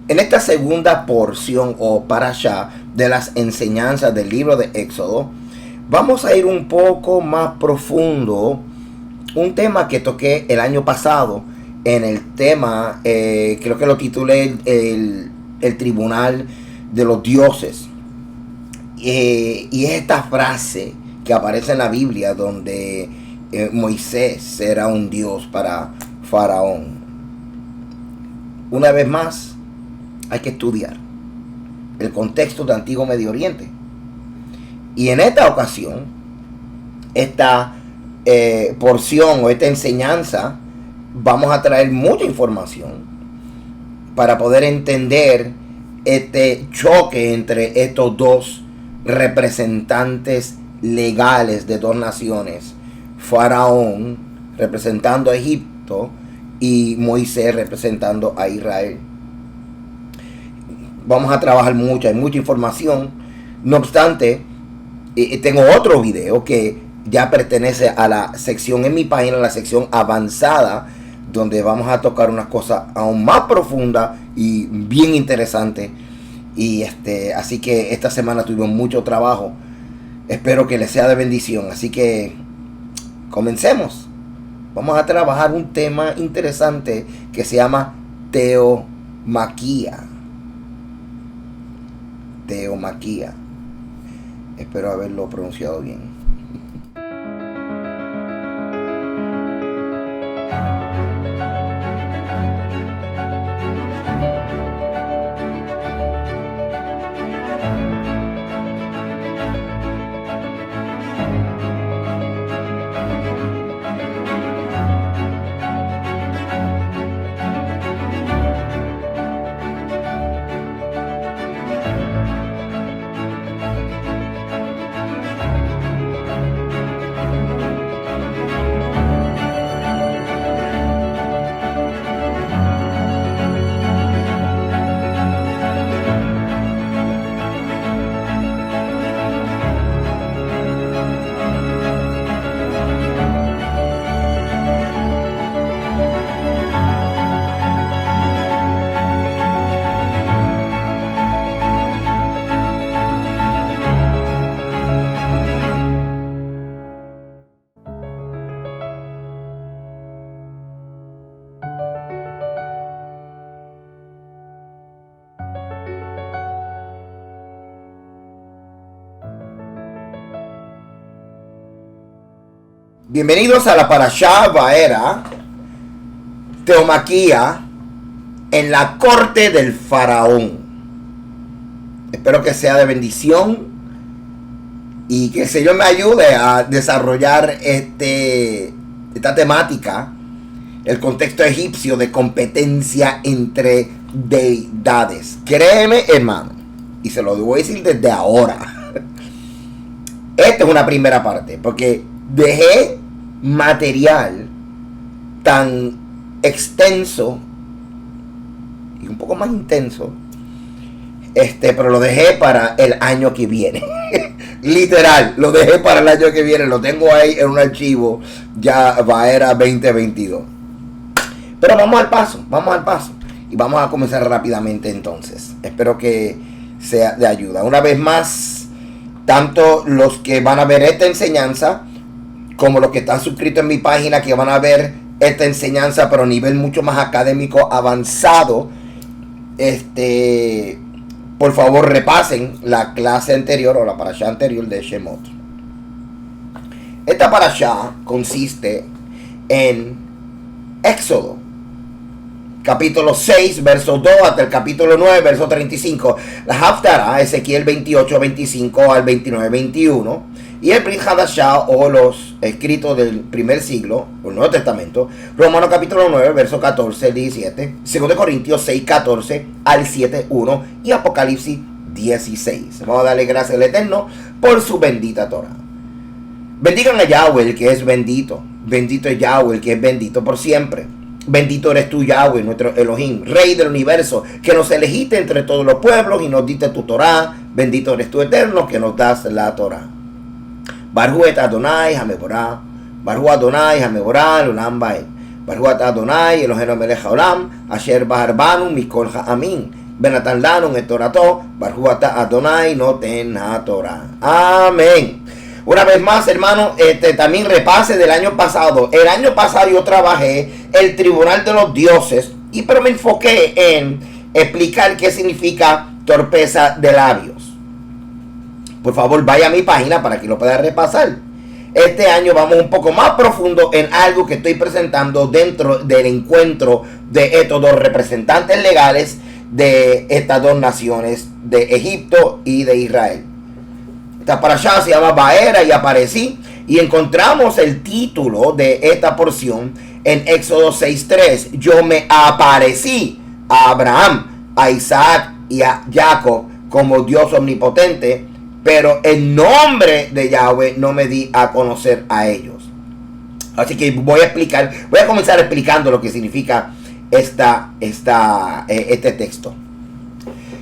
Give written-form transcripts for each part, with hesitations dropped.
En esta segunda porción o parashá de las enseñanzas del libro de Éxodo, vamos a ir un poco más profundo. Un tema que toqué el año pasado en el tema, creo que lo titulé el tribunal de los dioses. Y es esta frase que aparece en la Biblia donde Moisés era un dios para Faraón. Una vez más, hay que estudiar el contexto del antiguo Medio Oriente. Y en esta ocasión, esta porción o esta enseñanza, vamos a traer mucha información para poder entender este choque entre estos dos representantes legales de dos naciones. Faraón representando a Egipto y Moisés representando a Israel. Vamos a trabajar mucha información. No obstante, tengo otro video que ya pertenece a la sección en mi página, la sección avanzada, donde vamos a tocar unas cosas aún más profundas y bien interesantes. Y así que esta semana tuvimos mucho trabajo. Espero que les sea de bendición. Así que comencemos. Vamos a trabajar un tema interesante que se llama teomaquía. Teomaquía. Espero haberlo pronunciado bien. Bienvenidos a la Parashá Vaera, teomaquía en la corte del faraón. Espero que sea de bendición y que el Señor me ayude a desarrollar esta temática, el contexto egipcio de competencia entre deidades. Créeme, hermano, y se lo voy a decir desde ahora. Esta es una primera parte, porque dejé material tan extenso y un poco más intenso, pero lo dejé para el año que viene. Literal, lo dejé para el año que viene. Lo tengo ahí en un archivo, ya Vaera 2022. Pero vamos al paso. Y vamos a comenzar rápidamente entonces. Espero que sea de ayuda. Una vez más, tanto los que van a ver esta enseñanza como los que están suscritos en mi página, que van a ver esta enseñanza pero a nivel mucho más académico avanzado, por favor repasen la clase anterior o la parashá anterior de Shemot. Esta parashá consiste en Éxodo, capítulo 6, verso 2 hasta el capítulo 9, verso 35. La Haftarah, Ezequiel 28, 25 al 29, 21. Y el Brit Hadashah, o los escritos del primer siglo, o el Nuevo Testamento, Romanos capítulo 9, verso 14 al 17. 2 Corintios 6, 14 al 7, 1. Y Apocalipsis 16. Vamos a darle gracias al Eterno por su bendita Torah. Bendigan a Yahweh, el que es bendito. Bendito es Yahweh, el que es bendito por siempre. Bendito eres tú, Yahweh, nuestro Elohim, Rey del universo, que nos elegiste entre todos los pueblos y nos diste tu Torah. Bendito eres tú, Eterno, que nos das la Torah. Baruch et Adonai Hameborah, Baruch Adonai Hameborah, Olam Baed. Baruch Adonai Eloheinu melech haolam, asher bahar banu mikol ha'amin, Benatan Lanon, Etorato, Barjuata Adonai, Noten Torah. Amén. Una vez más, hermano, también repase del año pasado. El año pasado yo trabajé el Tribunal de los Dioses, pero me enfoqué en explicar qué significa torpeza de labios. Por favor, vaya a mi página para que lo pueda repasar. Este año vamos un poco más profundo en algo que estoy presentando dentro del encuentro de estos dos representantes legales de estas dos naciones, de Egipto y de Israel. Esta parashá se llama Vaera y aparecí, y encontramos el título de esta porción en Éxodo 6:3. Yo me aparecí a Abraham, a Isaac y a Jacob como Dios omnipotente, pero en nombre de Yahweh no me di a conocer a ellos. Así que voy a comenzar explicando lo que significa este texto.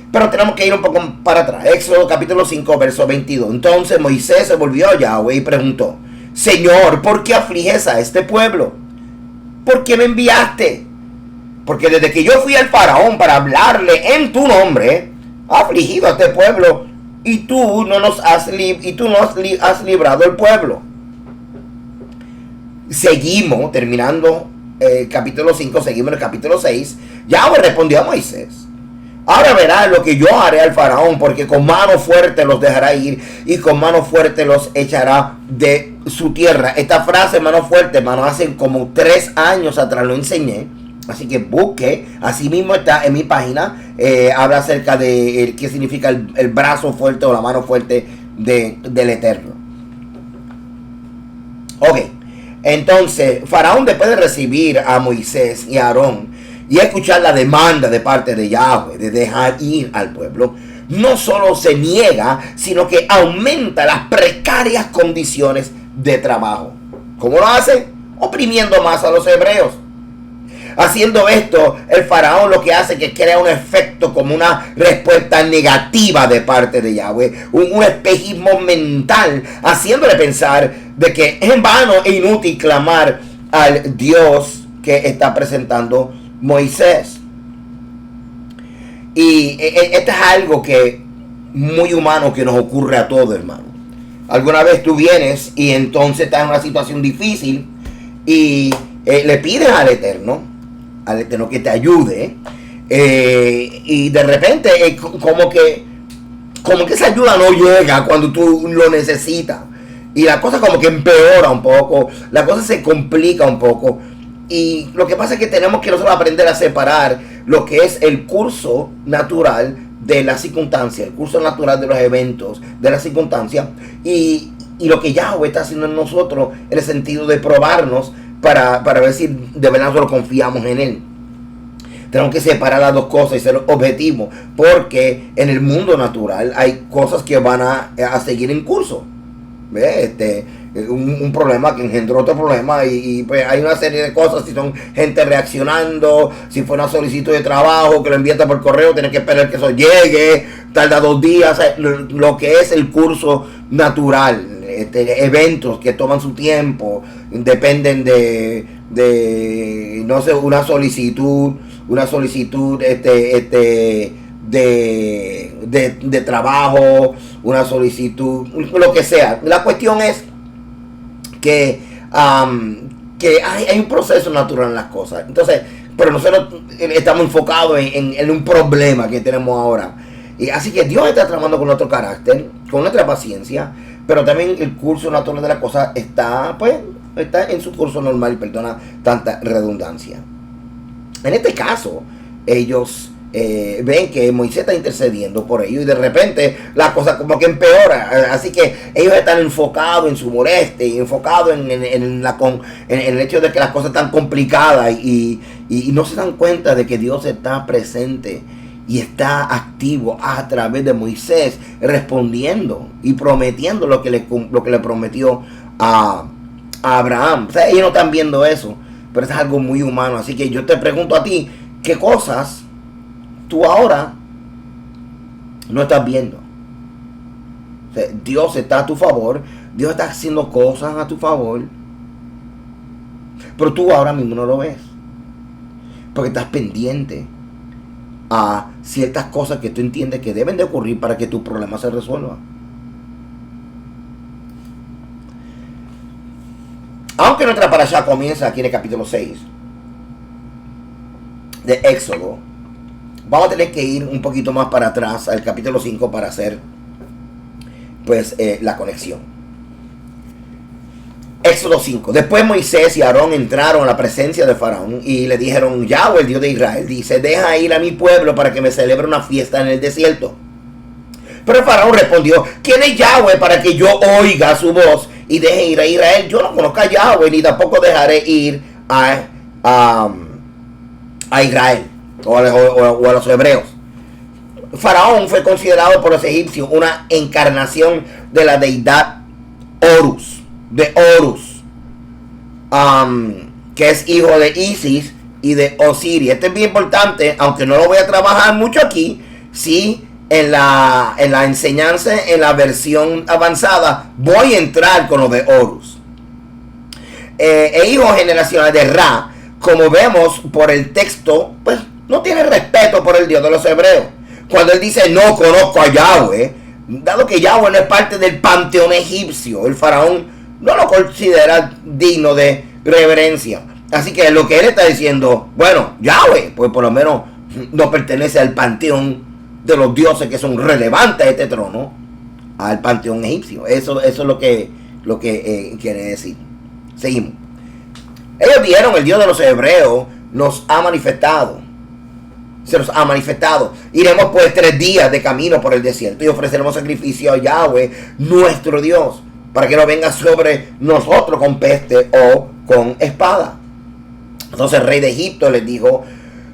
Pero tenemos que ir un poco para atrás. Éxodo capítulo 5, verso 22. Entonces Moisés se volvió a Yahweh y preguntó: Señor, ¿por qué afliges a este pueblo? ¿Por qué me enviaste? Porque desde que yo fui al faraón para hablarle en tu nombre, ha afligido a este pueblo, y tú no has librado el pueblo. Seguimos, terminando capítulo 5, seguimos en el capítulo 6. Yahweh respondió a Moisés: ahora verás lo que yo haré al faraón, porque con mano fuerte los dejará ir y con mano fuerte los echará de su tierra. Esta frase, mano fuerte, hermano, hace como 3 años atrás lo enseñé. Así que busque, así mismo está en mi página. Habla acerca de qué significa el brazo fuerte o la mano fuerte del Eterno. Ok, entonces Faraón, después de recibir a Moisés y a Aarón y escuchar la demanda de parte de Yahweh de dejar ir al pueblo, no solo se niega, sino que aumenta las precarias condiciones de trabajo. ¿Cómo lo hace? Oprimiendo más a los hebreos. Haciendo esto, el faraón lo que hace es que crea un efecto como una respuesta negativa de parte de Yahweh, un espejismo mental, haciéndole pensar de que es en vano e inútil clamar al Dios que está presentando Moisés. Y esto es algo que muy humano que nos ocurre a todos, hermano. Alguna vez tú vienes y entonces estás en una situación difícil y le pides al Eterno que te ayude, y de repente como que esa ayuda no llega cuando tú lo necesitas, y la cosa como que empeora un poco, la cosa se complica un poco, y lo que pasa es que tenemos que nosotros aprender a separar lo que es el curso natural de la circunstancia, el curso natural de los eventos, de la circunstancia, y lo que Yahweh está haciendo en nosotros en el sentido de probarnos para ver si de verdad nosotros confiamos en Él. Tenemos que separar las dos cosas y ser objetivos, porque en el mundo natural hay cosas que van a seguir en curso. Un problema que engendró otro problema, y pues hay una serie de cosas. Si son gente reaccionando, si fue una solicitud de trabajo que lo envías por correo, tienes que esperar que eso llegue, tarda 2 días, lo que es el curso natural. Eventos que toman su tiempo, dependen de no sé, una solicitud de trabajo, una solicitud, lo que sea. La cuestión es que hay un proceso natural en las cosas. Entonces, pero nosotros estamos enfocados en un problema que tenemos ahora. Y así que Dios está tramando con nuestro carácter, con nuestra paciencia, pero también el curso natural de la cosa está en su curso normal, perdona tanta redundancia. En este caso, ellos ven que Moisés está intercediendo por ellos, y de repente la cosa como que empeora. Así que ellos están enfocados en su molestia y enfocados en el hecho de que las cosas están complicadas, y no se dan cuenta de que Dios está presente y está activo a través de Moisés, respondiendo y prometiendo lo que le prometió a Abraham. O sea, ellos no están viendo eso, pero es algo muy humano. Así que yo te pregunto a ti, ¿qué cosas tú ahora no estás viendo? O sea, Dios está a tu favor, Dios está haciendo cosas a tu favor, pero tú ahora mismo no lo ves, porque estás pendiente a ciertas cosas que tú entiendes que deben de ocurrir para que tu problema se resuelva. Aunque nuestra parashá comienza aquí en el capítulo 6 de Éxodo, vamos a tener que ir un poquito más para atrás al capítulo 5 para hacer pues la conexión. Éxodo 5. Después Moisés y Aarón entraron a la presencia de Faraón y le dijeron: Yahweh, el Dios de Israel, dice: deja ir a mi pueblo para que me celebre una fiesta en el desierto. Pero el Faraón respondió: ¿quién es Yahweh para que yo oiga su voz y deje ir a Israel? Yo no conozco a Yahweh, ni tampoco dejaré ir a Israel o a los hebreos. Faraón fue considerado por los egipcios una encarnación de la deidad Horus, que es hijo de Isis y de Osiris. Esto es bien importante, aunque no lo voy a trabajar mucho aquí. Sí, en la enseñanza, en la versión avanzada, voy a entrar con lo de Horus. Hijo generacional de Ra, como vemos por el texto, pues no tiene respeto por el Dios de los hebreos. Cuando él dice: no conozco a Yahweh, dado que Yahweh no es parte del panteón egipcio, el faraón no lo considera digno de reverencia. Así que lo que él está diciendo, bueno, Yahweh, pues por lo menos no pertenece al panteón de los dioses que son relevantes a este trono, al panteón egipcio. Eso es lo que quiere decir. Seguimos. Ellos dijeron: el Dios de los hebreos nos ha manifestado. Se nos ha manifestado. Iremos pues 3 días de camino por el desierto y ofreceremos sacrificio a Yahweh, nuestro Dios, para que no venga sobre nosotros con peste o con espada. Entonces el rey de Egipto les dijo: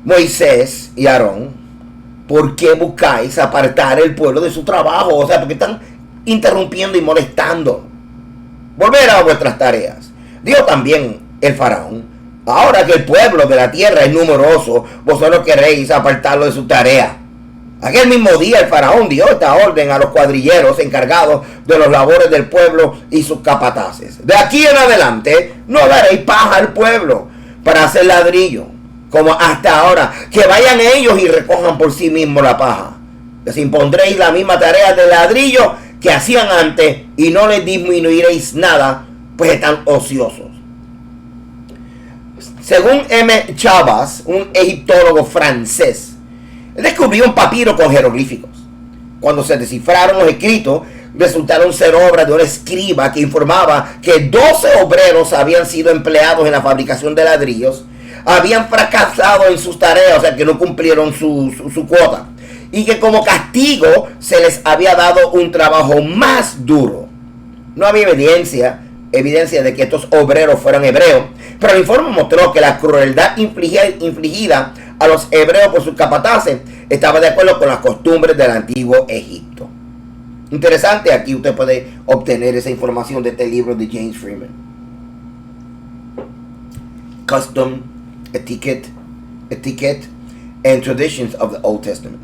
Moisés y Aarón, ¿por qué buscáis apartar el pueblo de su trabajo? O sea, porque están interrumpiendo y molestando. Volver a vuestras tareas. Dijo también el faraón: ahora que el pueblo de la tierra es numeroso, vosotros queréis apartarlo de su tarea. Aquel mismo día el faraón dio esta orden a los cuadrilleros encargados de los labores del pueblo y sus capataces: de aquí en adelante no daréis paja al pueblo para hacer ladrillo, como hasta ahora, que vayan ellos y recojan por sí mismos la paja. Les impondréis la misma tarea de ladrillo que hacían antes y no les disminuiréis nada, pues están ociosos. Según M. Chavas, un egiptólogo francés, él descubrió un papiro con jeroglíficos. Cuando se descifraron los escritos, resultaron ser obras de un escriba que informaba que 12 obreros habían sido empleados en la fabricación de ladrillos, habían fracasado en sus tareas, o sea que no cumplieron su cuota, y que como castigo se les había dado un trabajo más duro. No había evidencia de que estos obreros fueran hebreos, pero el informe mostró que la crueldad infligida a los hebreos por sus capataces estaba de acuerdo con las costumbres del antiguo Egipto. Interesante, aquí usted puede obtener esa información de este libro de James Freeman. Custom, Etiquette and Traditions of the Old Testament.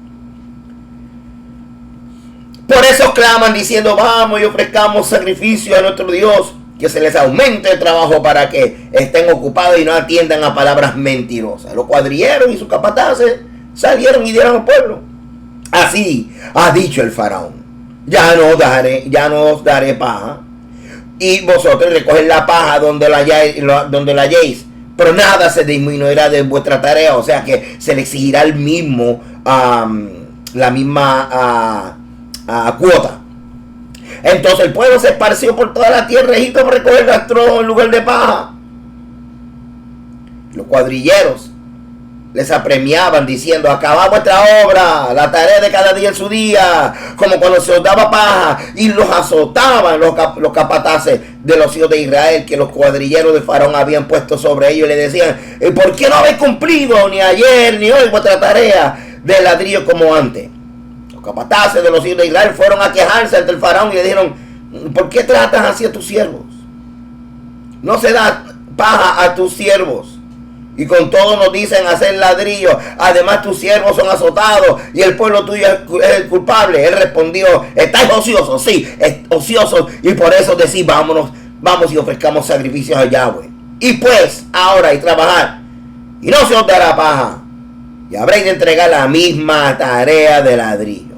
Por eso claman diciendo: vamos y ofrezcamos sacrificio a nuestro Dios, que se les aumente el trabajo para que estén ocupados y no atiendan a palabras mentirosas. Los cuadrilleros y sus capataces salieron y dieron al pueblo: así ha dicho el faraón, ya no os daré paja, y vosotros recogen la paja donde la halléis, pero nada se disminuirá de vuestra tarea. O sea que se le exigirá la misma cuota. Entonces el pueblo se esparció por toda la tierra de Egipto para recoger rastrojos en lugar de paja. Los cuadrilleros les apremiaban diciendo: acabad vuestra obra, la tarea de cada día en su día, como cuando se os daba paja, y los azotaban los capataces de los hijos de Israel que los cuadrilleros de Faraón habían puesto sobre ellos, y le decían: ¿por qué no habéis cumplido ni ayer ni hoy vuestra tarea de ladrillo como antes? Los capataces de los hijos de Israel fueron a quejarse ante el faraón y le dijeron: ¿por qué tratas así a tus siervos? No se da paja a tus siervos, y con todo nos dicen hacer ladrillo. Además tus siervos son azotados y el pueblo tuyo es el culpable. Él respondió: estáis ociosos, sí, ociosos, y por eso decís: vamos y ofrezcamos sacrificios a Yahweh. Y pues ahora y trabajar, y no se os dará paja. y habréis de entregar la misma tarea de ladrillo.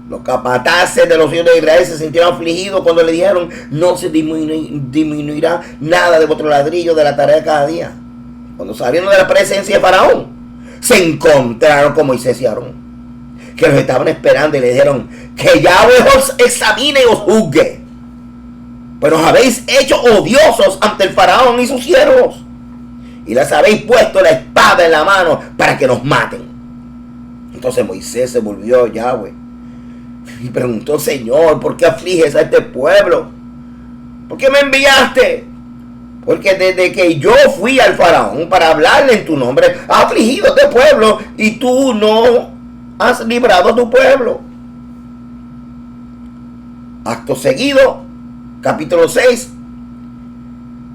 Los capataces de los hijos de Israel se sintieron afligidos cuando le dijeron: no se disminuirá nada de vuestro ladrillo de la tarea de cada día. Cuando salieron de la presencia de Faraón, se encontraron con Moisés y Aarón, que los estaban esperando, y le dijeron: que Yahweh os examine y os juzgue, pues os habéis hecho odiosos ante el Faraón y sus siervos, y les habéis puesto la espada en la mano para que nos maten. Entonces Moisés se volvió a Yahweh y preguntó: Señor, ¿por qué afliges a este pueblo? ¿Por qué me enviaste? Porque desde que yo fui al Faraón para hablarle en tu nombre, ha afligido a este pueblo, y tú no has librado a tu pueblo. Acto seguido, capítulo 6,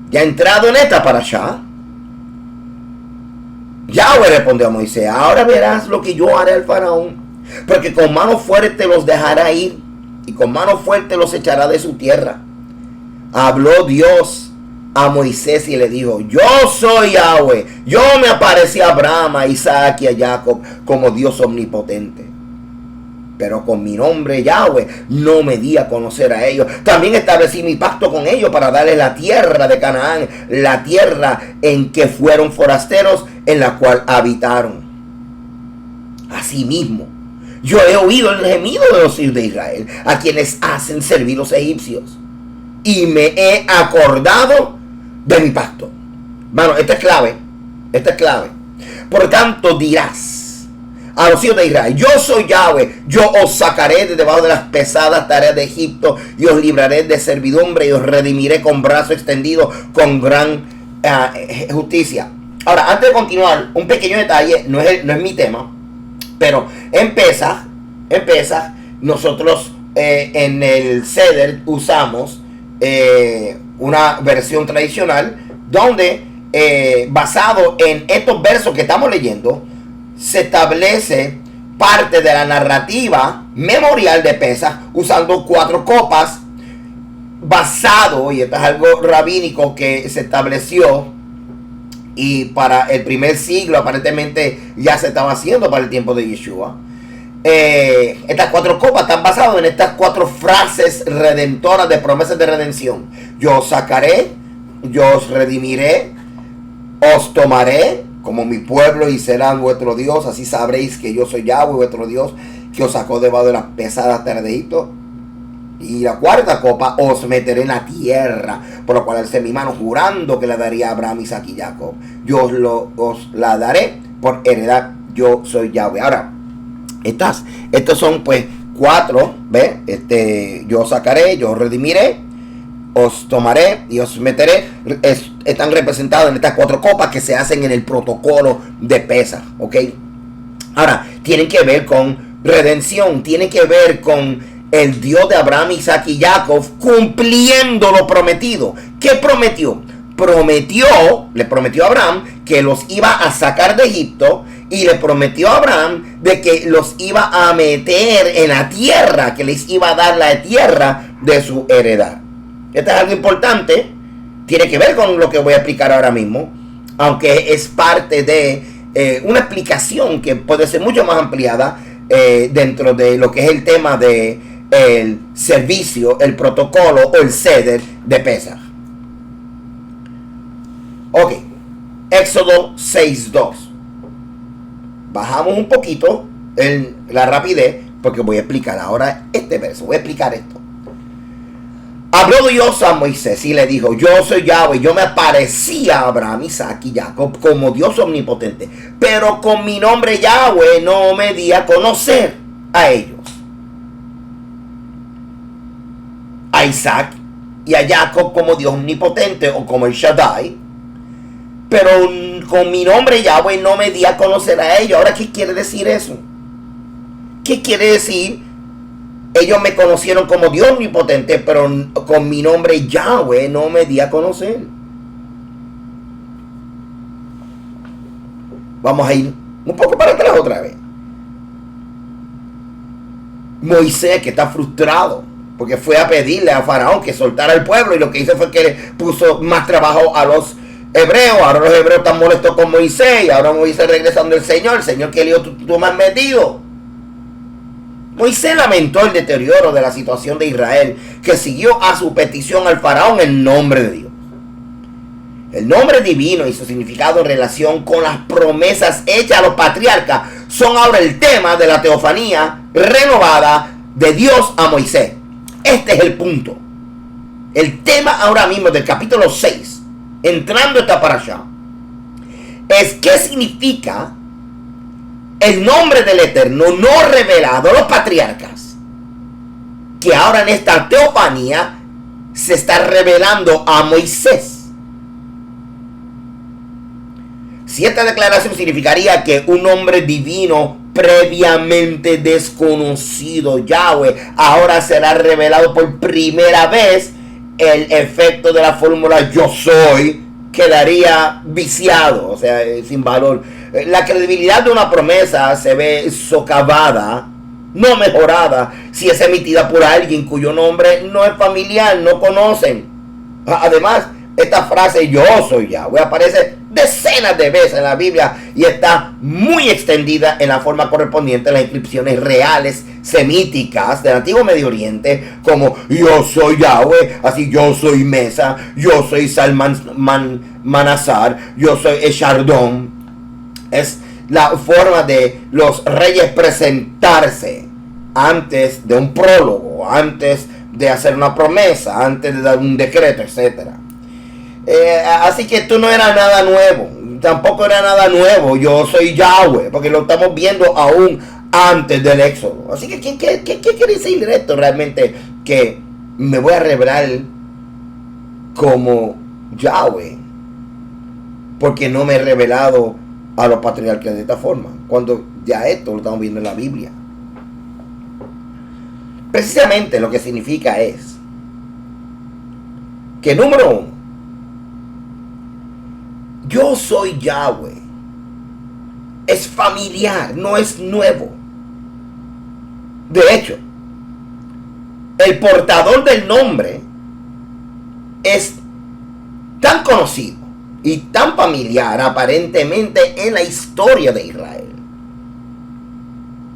ya entrado en esta parashá, Yahweh respondió a Moisés: ahora verás lo que yo haré al Faraón, porque con mano fuerte los dejará ir, y con mano fuerte los echará de su tierra. Habló Dios a Moisés y le dijo: yo soy Yahweh, yo me aparecí a Abraham, a Isaac y a Jacob como Dios omnipotente, pero con mi nombre Yahweh no me di a conocer a ellos. También establecí mi pacto con ellos para darles la tierra de Canaán, la tierra en que fueron forasteros, en la cual habitaron. Asimismo, yo he oído el gemido de los hijos de Israel, a quienes hacen servir los egipcios, y me he acordado de mi pacto. Bueno, esto es clave. Esto es clave. Por tanto dirás a los hijos de Israel: yo soy Yahweh, yo os sacaré de debajo de las pesadas tareas de Egipto, y os libraré de servidumbre, y os redimiré con brazo extendido, con gran justicia. Ahora, antes de continuar, un pequeño detalle, no es mi tema, pero en Pesaj, nosotros en el Seder usamos una versión tradicional donde basado en estos versos que estamos leyendo se establece parte de la narrativa memorial de Pesaj, usando 4 copas, basado, y esto es algo rabínico que se estableció y para el primer siglo aparentemente ya se estaba haciendo para el tiempo de Yeshua. Estas 4 copas están basadas en estas 4 frases redentoras de promesas de redención: yo os sacaré, yo os redimiré, os tomaré como mi pueblo y serán vuestro Dios, así sabréis que yo soy Yahweh vuestro Dios, que os sacó debajo de las pesadas tierras de Egipto. Y la 4ª copa: os meteré en la tierra, por lo cual alcé mi mano jurando que la daría a Abraham, Isaac y Jacob. Yo os la daré por heredad, yo soy Yahweh. Ahora, estos son pues 4, ¿ves? Yo os sacaré, yo os redimiré, os tomaré y os meteré. Están representados en estas 4 copas que se hacen en el protocolo de Pesaj, ¿ok? Ahora, tienen que ver con redención, tienen que ver con el Dios de Abraham, Isaac y Jacob cumpliendo lo prometido. ¿Qué prometió? Le prometió a Abraham que los iba a sacar de Egipto, y le prometió a Abraham de que los iba a meter en la tierra, que les iba a dar la tierra de su heredad. Esto es algo importante, tiene que ver con lo que voy a explicar ahora mismo, aunque es parte de una explicación que puede ser mucho más ampliada dentro de lo que es el tema de el servicio, el protocolo o el Seder de Pesaj. Ok, Éxodo 6:2. Bajamos un poquito en la rapidez porque voy a explicar ahora este verso. Voy a explicar esto. Habló Dios a Moisés y le dijo: yo soy Yahweh, yo me aparecí a Abraham, Isaac y Jacob como Dios omnipotente, pero con mi nombre Yahweh no me di a conocer a ellos. A Isaac y a Jacob como Dios omnipotente o como el Shaddai, pero con mi nombre Yahweh no me di a conocer a ellos. Ahora, ¿qué quiere decir eso? ¿Qué quiere decir? Ellos me conocieron como Dios omnipotente, pero con mi nombre Yahweh no me di a conocer. Vamos a ir un poco para atrás otra vez. Moisés, que está frustrado porque fue a pedirle a Faraón que soltara al pueblo, y lo que hizo fue que le puso más trabajo a los hebreos. Ahora los hebreos están molestos con Moisés, y ahora Moisés regresando el Señor que lío tú me has metido. Moisés lamentó el deterioro de la situación de Israel, que siguió a su petición al faraón en nombre de Dios. El nombre divino y su significado en relación con las promesas hechas a los patriarcas son ahora el tema de la teofanía renovada de Dios a Moisés. Este es el punto. El tema ahora mismo del capítulo 6, entrando esta parashá, es qué significa el nombre del Eterno no revelado a los patriarcas, que ahora en esta teofanía se está revelando a Moisés. Si esta declaración significaría que un nombre divino previamente desconocido, Yahweh, ahora será revelado por primera vez, el efecto de la fórmula yo soy quedaría viciado, o sea, sin valor. La credibilidad de una promesa se ve socavada, no mejorada, si es emitida por alguien cuyo nombre no es familiar, no conocen. Además, esta frase yo soy Yahweh aparece decenas de veces en la Biblia y está muy extendida en la forma correspondiente a las inscripciones reales semíticas del antiguo Medio Oriente, como yo soy Yahweh, así yo soy Mesa, yo soy Salmanasar, yo soy Eshardón. Es la forma de los reyes presentarse antes de un prólogo, antes de hacer una promesa, antes de dar un decreto, etcétera. Así que esto no era nada nuevo, tampoco era nada nuevo, yo soy Yahweh, porque lo estamos viendo aún antes del Éxodo. Así que ¿qué quiere decir esto realmente? Que me voy a revelar como Yahweh, porque no me he revelado a los patriarcas de esta forma, cuando ya esto lo estamos viendo en la Biblia. Precisamente lo que significa es que, número uno, yo soy Yahweh, es familiar, no es nuevo. De hecho, el portador del nombre es tan conocido y tan familiar aparentemente en la historia de Israel,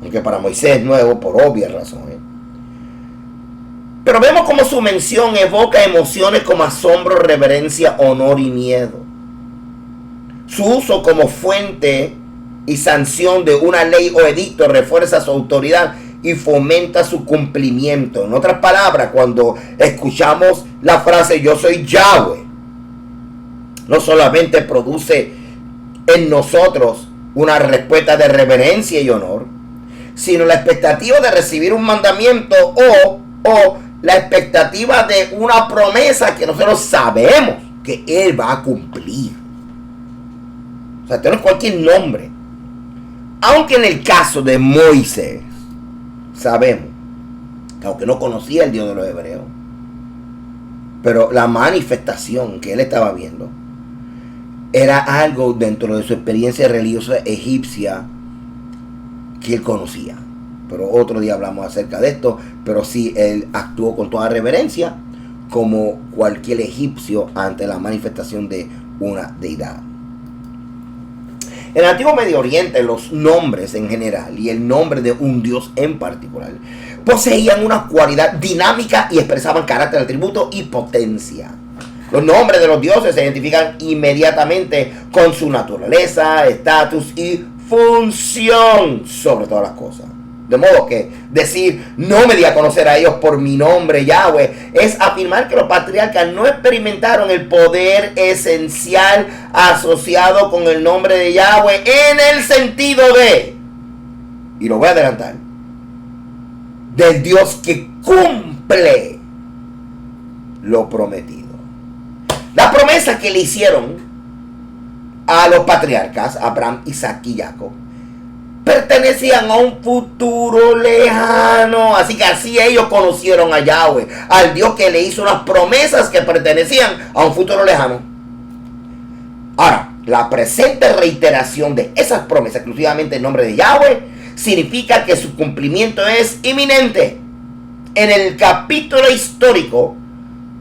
aunque para Moisés es nuevo por obvias razones. Pero vemos cómo su mención evoca emociones como asombro, reverencia, honor y miedo. Su uso como fuente y sanción de una ley o edicto refuerza su autoridad y fomenta su cumplimiento. En otras palabras, cuando escuchamos la frase yo soy Yahweh, no solamente produce en nosotros una respuesta de reverencia y honor, sino la expectativa de recibir un mandamiento o la expectativa de una promesa que nosotros sabemos que Él va a cumplir. O sea, tenemos cualquier nombre. Aunque en el caso de Moisés, sabemos que aunque no conocía el Dios de los hebreos, pero la manifestación que él estaba viendo era algo dentro de su experiencia religiosa egipcia que él conocía. Pero otro día hablamos acerca de esto. Pero sí, él actuó con toda reverencia como cualquier egipcio ante la manifestación de una deidad. En el antiguo Medio Oriente, los nombres en general y el nombre de un dios en particular poseían una cualidad dinámica y expresaban carácter, atributo y potencia. Los nombres de los dioses se identifican inmediatamente con su naturaleza, estatus y función sobre todas las cosas. De modo que decir no me di a conocer a ellos por mi nombre Yahweh es afirmar que los patriarcas no experimentaron el poder esencial asociado con el nombre de Yahweh en el sentido de, y lo voy a adelantar, del Dios que cumple lo prometido. La promesa que le hicieron a los patriarcas Abraham, Isaac y Jacob pertenecían a un futuro lejano. Así que así ellos conocieron a Yahweh, al Dios que le hizo unas promesas que pertenecían a un futuro lejano. Ahora, la presente reiteración de esas promesas exclusivamente en nombre de Yahweh significa que su cumplimiento es inminente. En el capítulo histórico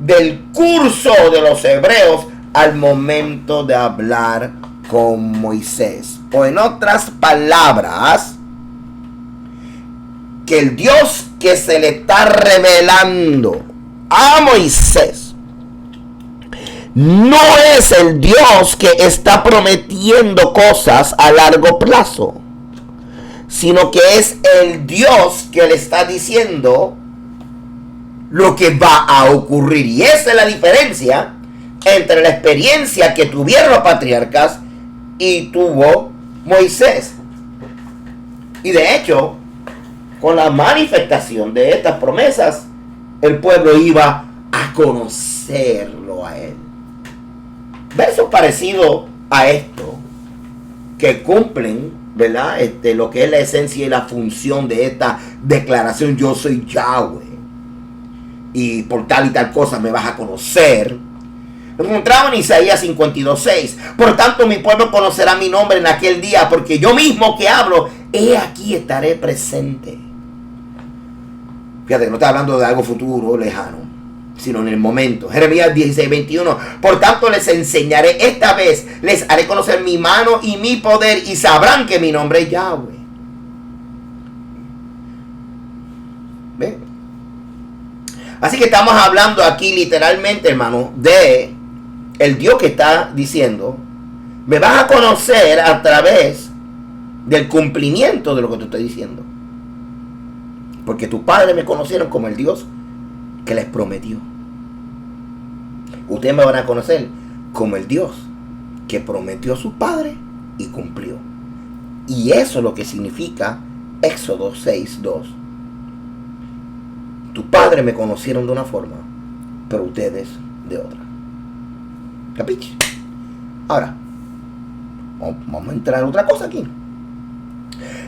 del curso de los hebreos al momento de hablar con Moisés. O en otras palabras, que el Dios que se le está revelando a Moisés no es el Dios que está prometiendo cosas a largo plazo, sino que es el Dios que le está diciendo lo que va a ocurrir. Y esa es la diferencia entre la experiencia que tuvieron los patriarcas y tuvo Moisés. Y de hecho, con la manifestación de estas promesas, el pueblo iba a conocerlo a él. Versos parecidos a esto, que cumplen, ¿verdad? Lo que es la esencia y la función de esta declaración: yo soy Yahweh, y por tal y tal cosa me vas a conocer. Lo encontramos en Isaías 52:6. Por tanto, mi pueblo conocerá mi nombre en aquel día, porque yo mismo que hablo, he aquí estaré presente. Fíjate que no está hablando de algo futuro, lejano, sino en el momento. Jeremías 16:21. Por tanto les enseñaré esta vez, les haré conocer mi mano y mi poder, y sabrán que mi nombre es Yahweh. ¿Ven? Así que estamos hablando aquí literalmente, hermano, de el Dios que está diciendo: me vas a conocer a través del cumplimiento de lo que te estoy diciendo. Porque tus padres me conocieron como el Dios que les prometió. Ustedes me van a conocer como el Dios que prometió a sus padres y cumplió. Y eso es lo que significa Éxodo 6:2. Tus padres me conocieron de una forma, pero ustedes de otra. ¿Capiche? Ahora, vamos a entrar en otra cosa aquí.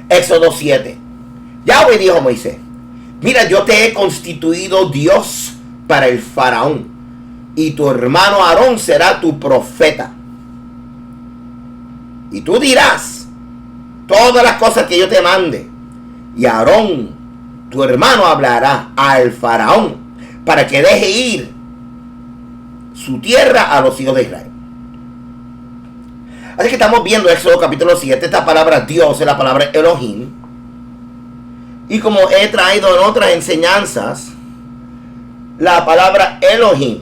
Éxodo 7. Yahweh dijo a Moisés: mira, yo te he constituido Dios para el faraón, y tu hermano Aarón será tu profeta. Y tú dirás todas las cosas que yo te mande, y Aarón, tu hermano, hablará al faraón para que deje ir su tierra a los hijos de Israel. Así que estamos viendo Éxodo capítulo 7. Esta palabra Dios es la palabra Elohim. Y como he traído en otras enseñanzas, la palabra Elohim,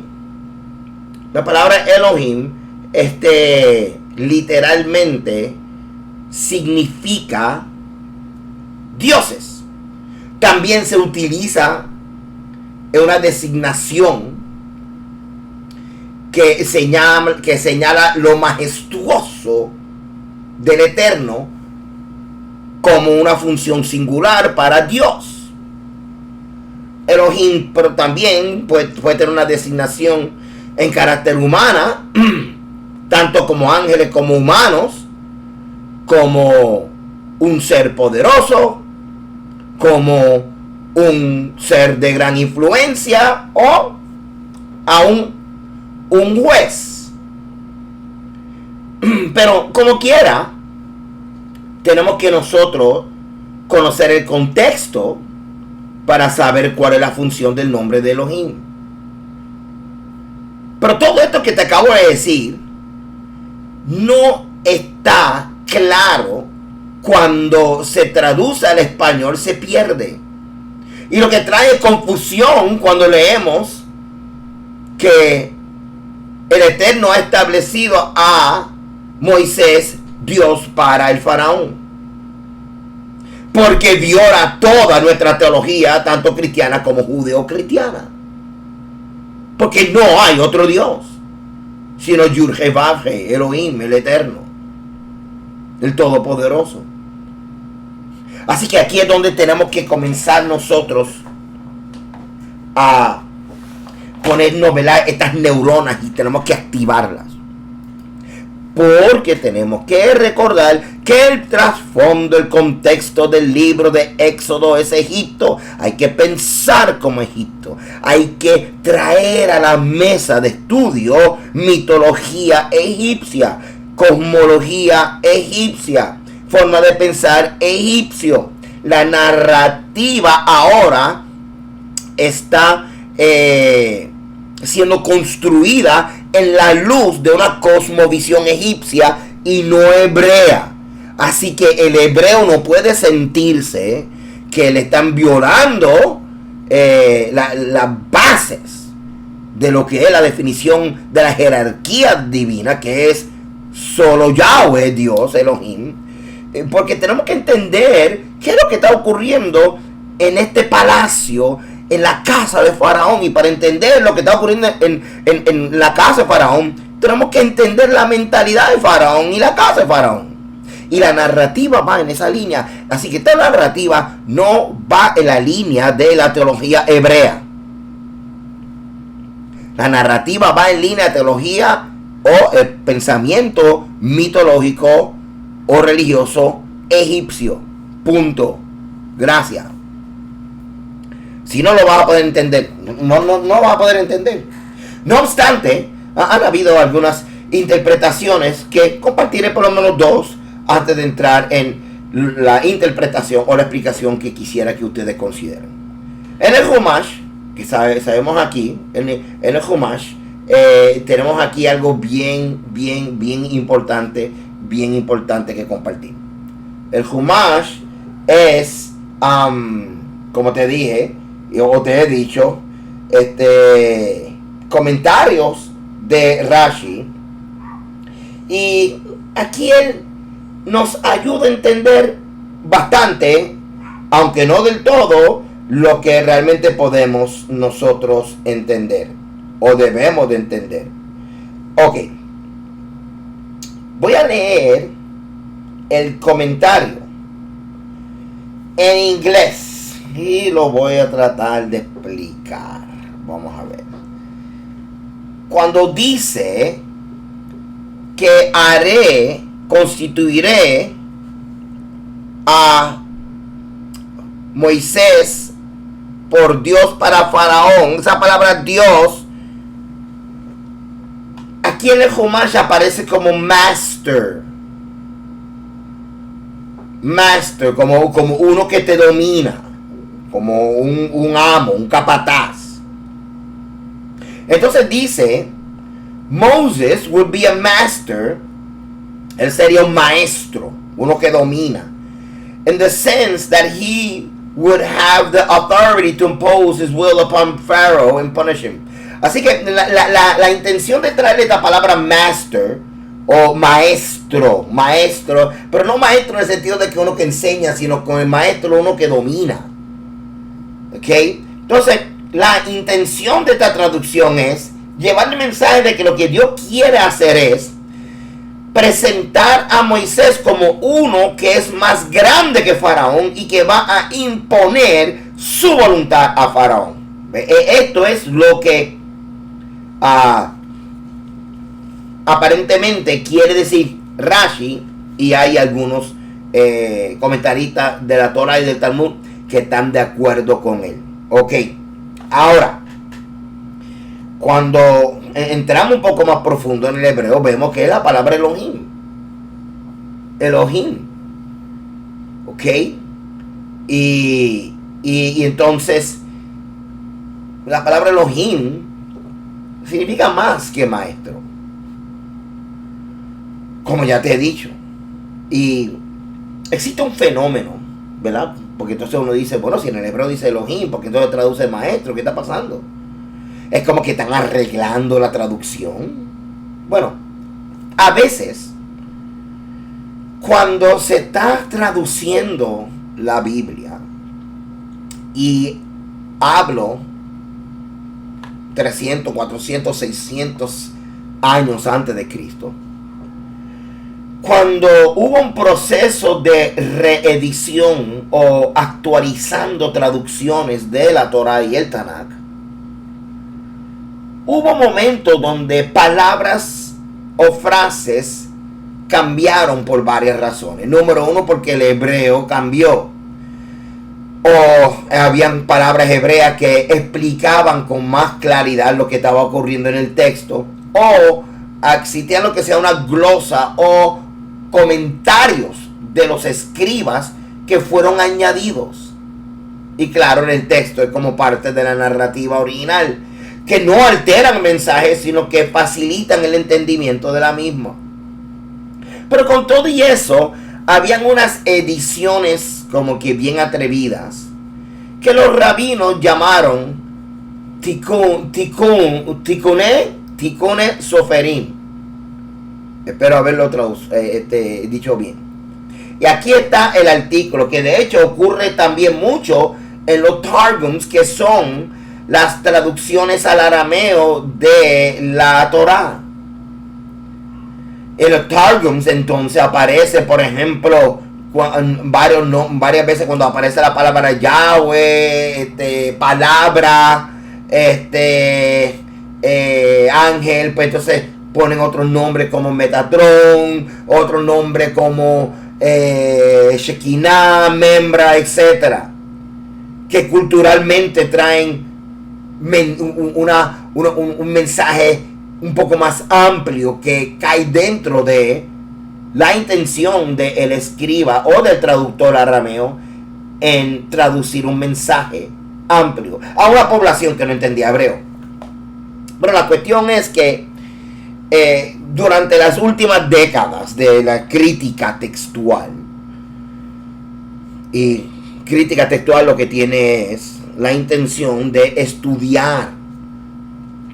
literalmente significa dioses. También se utiliza en una designación que señala lo majestuoso del Eterno como una función singular para Dios. Elohim, pero también puede tener una designación en carácter humana, tanto como ángeles como humanos, como un ser poderoso, como un ser de gran influencia, o aún un juez. Pero como quiera, tenemos que nosotros conocer el contexto para saber cuál es la función del nombre de Elohim. Pero todo esto que te acabo de decir no está claro. Cuando se traduce al español se pierde. Y lo que trae confusión cuando leemos que el Eterno ha establecido a Moisés Dios para el faraón, porque viola toda nuestra teología, tanto cristiana como judeo-cristiana, porque no hay otro Dios sino Yud-Heh-Vav-Heh, Elohim, el Eterno, el Todopoderoso. Así que aquí es donde tenemos que comenzar nosotros a ponernos, ¿verdad?, estas neuronas, y tenemos que activarlas. Porque tenemos que recordar que el trasfondo, el contexto del libro de Éxodo es Egipto. Hay que pensar como Egipto. Hay que traer a la mesa de estudio mitología egipcia, cosmología egipcia, forma de pensar egipcio. La narrativa ahora está siendo construida en la luz de una cosmovisión egipcia y no hebrea. Así que el hebreo no puede sentirse que le están violando las bases de lo que es la definición de la jerarquía divina, que es solo Yahweh, Dios, Elohim. Porque tenemos que entender qué es lo que está ocurriendo en este palacio, en la casa de Faraón. Y para entender lo que está ocurriendo en la casa de Faraón, tenemos que entender la mentalidad de Faraón y la casa de Faraón. Y la narrativa va en esa línea. Así que esta narrativa no va en la línea de la teología hebrea. La narrativa va en línea de teología o el pensamiento mitológico o religioso egipcio. Punto. Gracias. Si no lo vas a poder entender. No vas a poder entender. No obstante, han habido algunas interpretaciones que compartiré por lo menos dos antes de entrar en la interpretación o la explicación que quisiera que ustedes consideren. En el Humash, que sabemos aquí, en el Humash, tenemos aquí algo bien importante que compartir. El Humash es, como te dije, o te he dicho, comentarios de Rashi. Y aquí él nos ayuda a entender bastante, aunque no del todo, lo que realmente podemos nosotros entender o debemos de entender. Ok, voy a leer el comentario en inglés y lo voy a tratar de explicar. Vamos a ver. Cuando dice que constituiré a Moisés por Dios para Faraón, esa palabra Dios aquí en el Humash aparece como master, como uno que te domina, como un amo, un capataz. Entonces dice Moses would be a master. Él sería un maestro, uno que domina, in the sense that he would have the authority to impose his will upon Pharaoh and punish him. Así que la intención de traerle esta palabra master o maestro, pero no maestro en el sentido de que uno que enseña, sino con el maestro uno que domina. ¿Ok? Entonces, la intención de esta traducción es llevar el mensaje de que lo que Dios quiere hacer es presentar a Moisés como uno que es más grande que Faraón y que va a imponer su voluntad a Faraón. Esto es lo que aparentemente quiere decir Rashi, y hay algunos comentaristas de la Torah y del Talmud que están de acuerdo con él. Ok, ahora cuando entramos un poco más profundo en el hebreo, vemos que es la palabra Elohim. ¿Ok? Y entonces, la palabra Elohim significa más que maestro. Como ya te he dicho. Y existe un fenómeno, ¿verdad? Porque entonces uno dice, bueno, si en el hebreo dice Elohim, ¿por qué entonces traduce maestro? ¿Qué está pasando? Es como que están arreglando la traducción. Bueno, a veces, cuando se está traduciendo la Biblia, y hablo 300, 400, 600 años antes de Cristo, cuando hubo un proceso de reedición o actualizando traducciones de la Torah y el Tanakh, hubo momentos donde palabras o frases cambiaron por varias razones. Número uno, porque el hebreo cambió. O habían palabras hebreas que explicaban con más claridad lo que estaba ocurriendo en el texto. O existía lo que sea una glosa o comentarios de los escribas que fueron añadidos. Y claro, en el texto es como parte de la narrativa original. que no alteran el mensaje, sino que facilitan el entendimiento de la misma. Pero con todo y eso, habían unas ediciones como que bien atrevidas, que los rabinos llamaron Tikkune Soferim. Espero haberlo dicho bien. Y aquí está el artículo, que de hecho ocurre también mucho en los Targums, que son las traducciones al arameo de la Torá. En los Targums entonces aparece, por ejemplo, varias veces cuando aparece la palabra Yahweh, palabra, ángel, pues entonces ponen otros nombres como Metatron, otros nombres como Shekinah, Membra, etcétera, que culturalmente traen un mensaje un poco más amplio que cae dentro de la intención del escriba o del traductor arameo en traducir un mensaje amplio a una población que no entendía hebreo. Pero la cuestión es que durante las últimas décadas de la crítica textual, y crítica textual lo que tiene es la intención de estudiar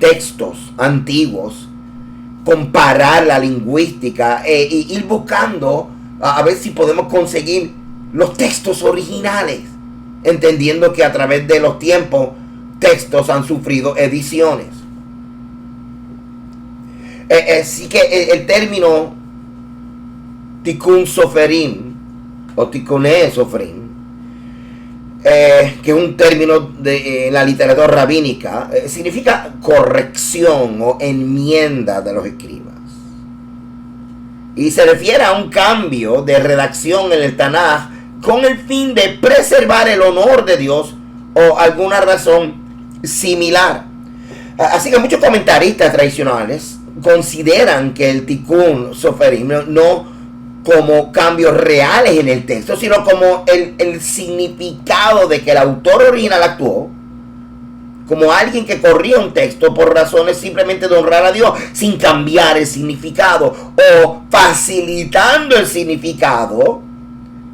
textos antiguos, comparar la lingüística e ir buscando a ver si podemos conseguir los textos originales, entendiendo que a través de los tiempos textos han sufrido ediciones. Así que el término Tikkun Soferim o Tikkune Soferim, que es un término de la literatura rabínica, significa corrección o enmienda de los escribas. Y se refiere a un cambio de redacción en el Tanaj con el fin de preservar el honor de Dios o alguna razón similar. Así que muchos comentaristas tradicionales consideran que el Tikkun Soferim no como cambios reales en el texto, sino como el significado de que el autor original actuó como alguien que corría un texto por razones simplemente de honrar a Dios, sin cambiar el significado o facilitando el significado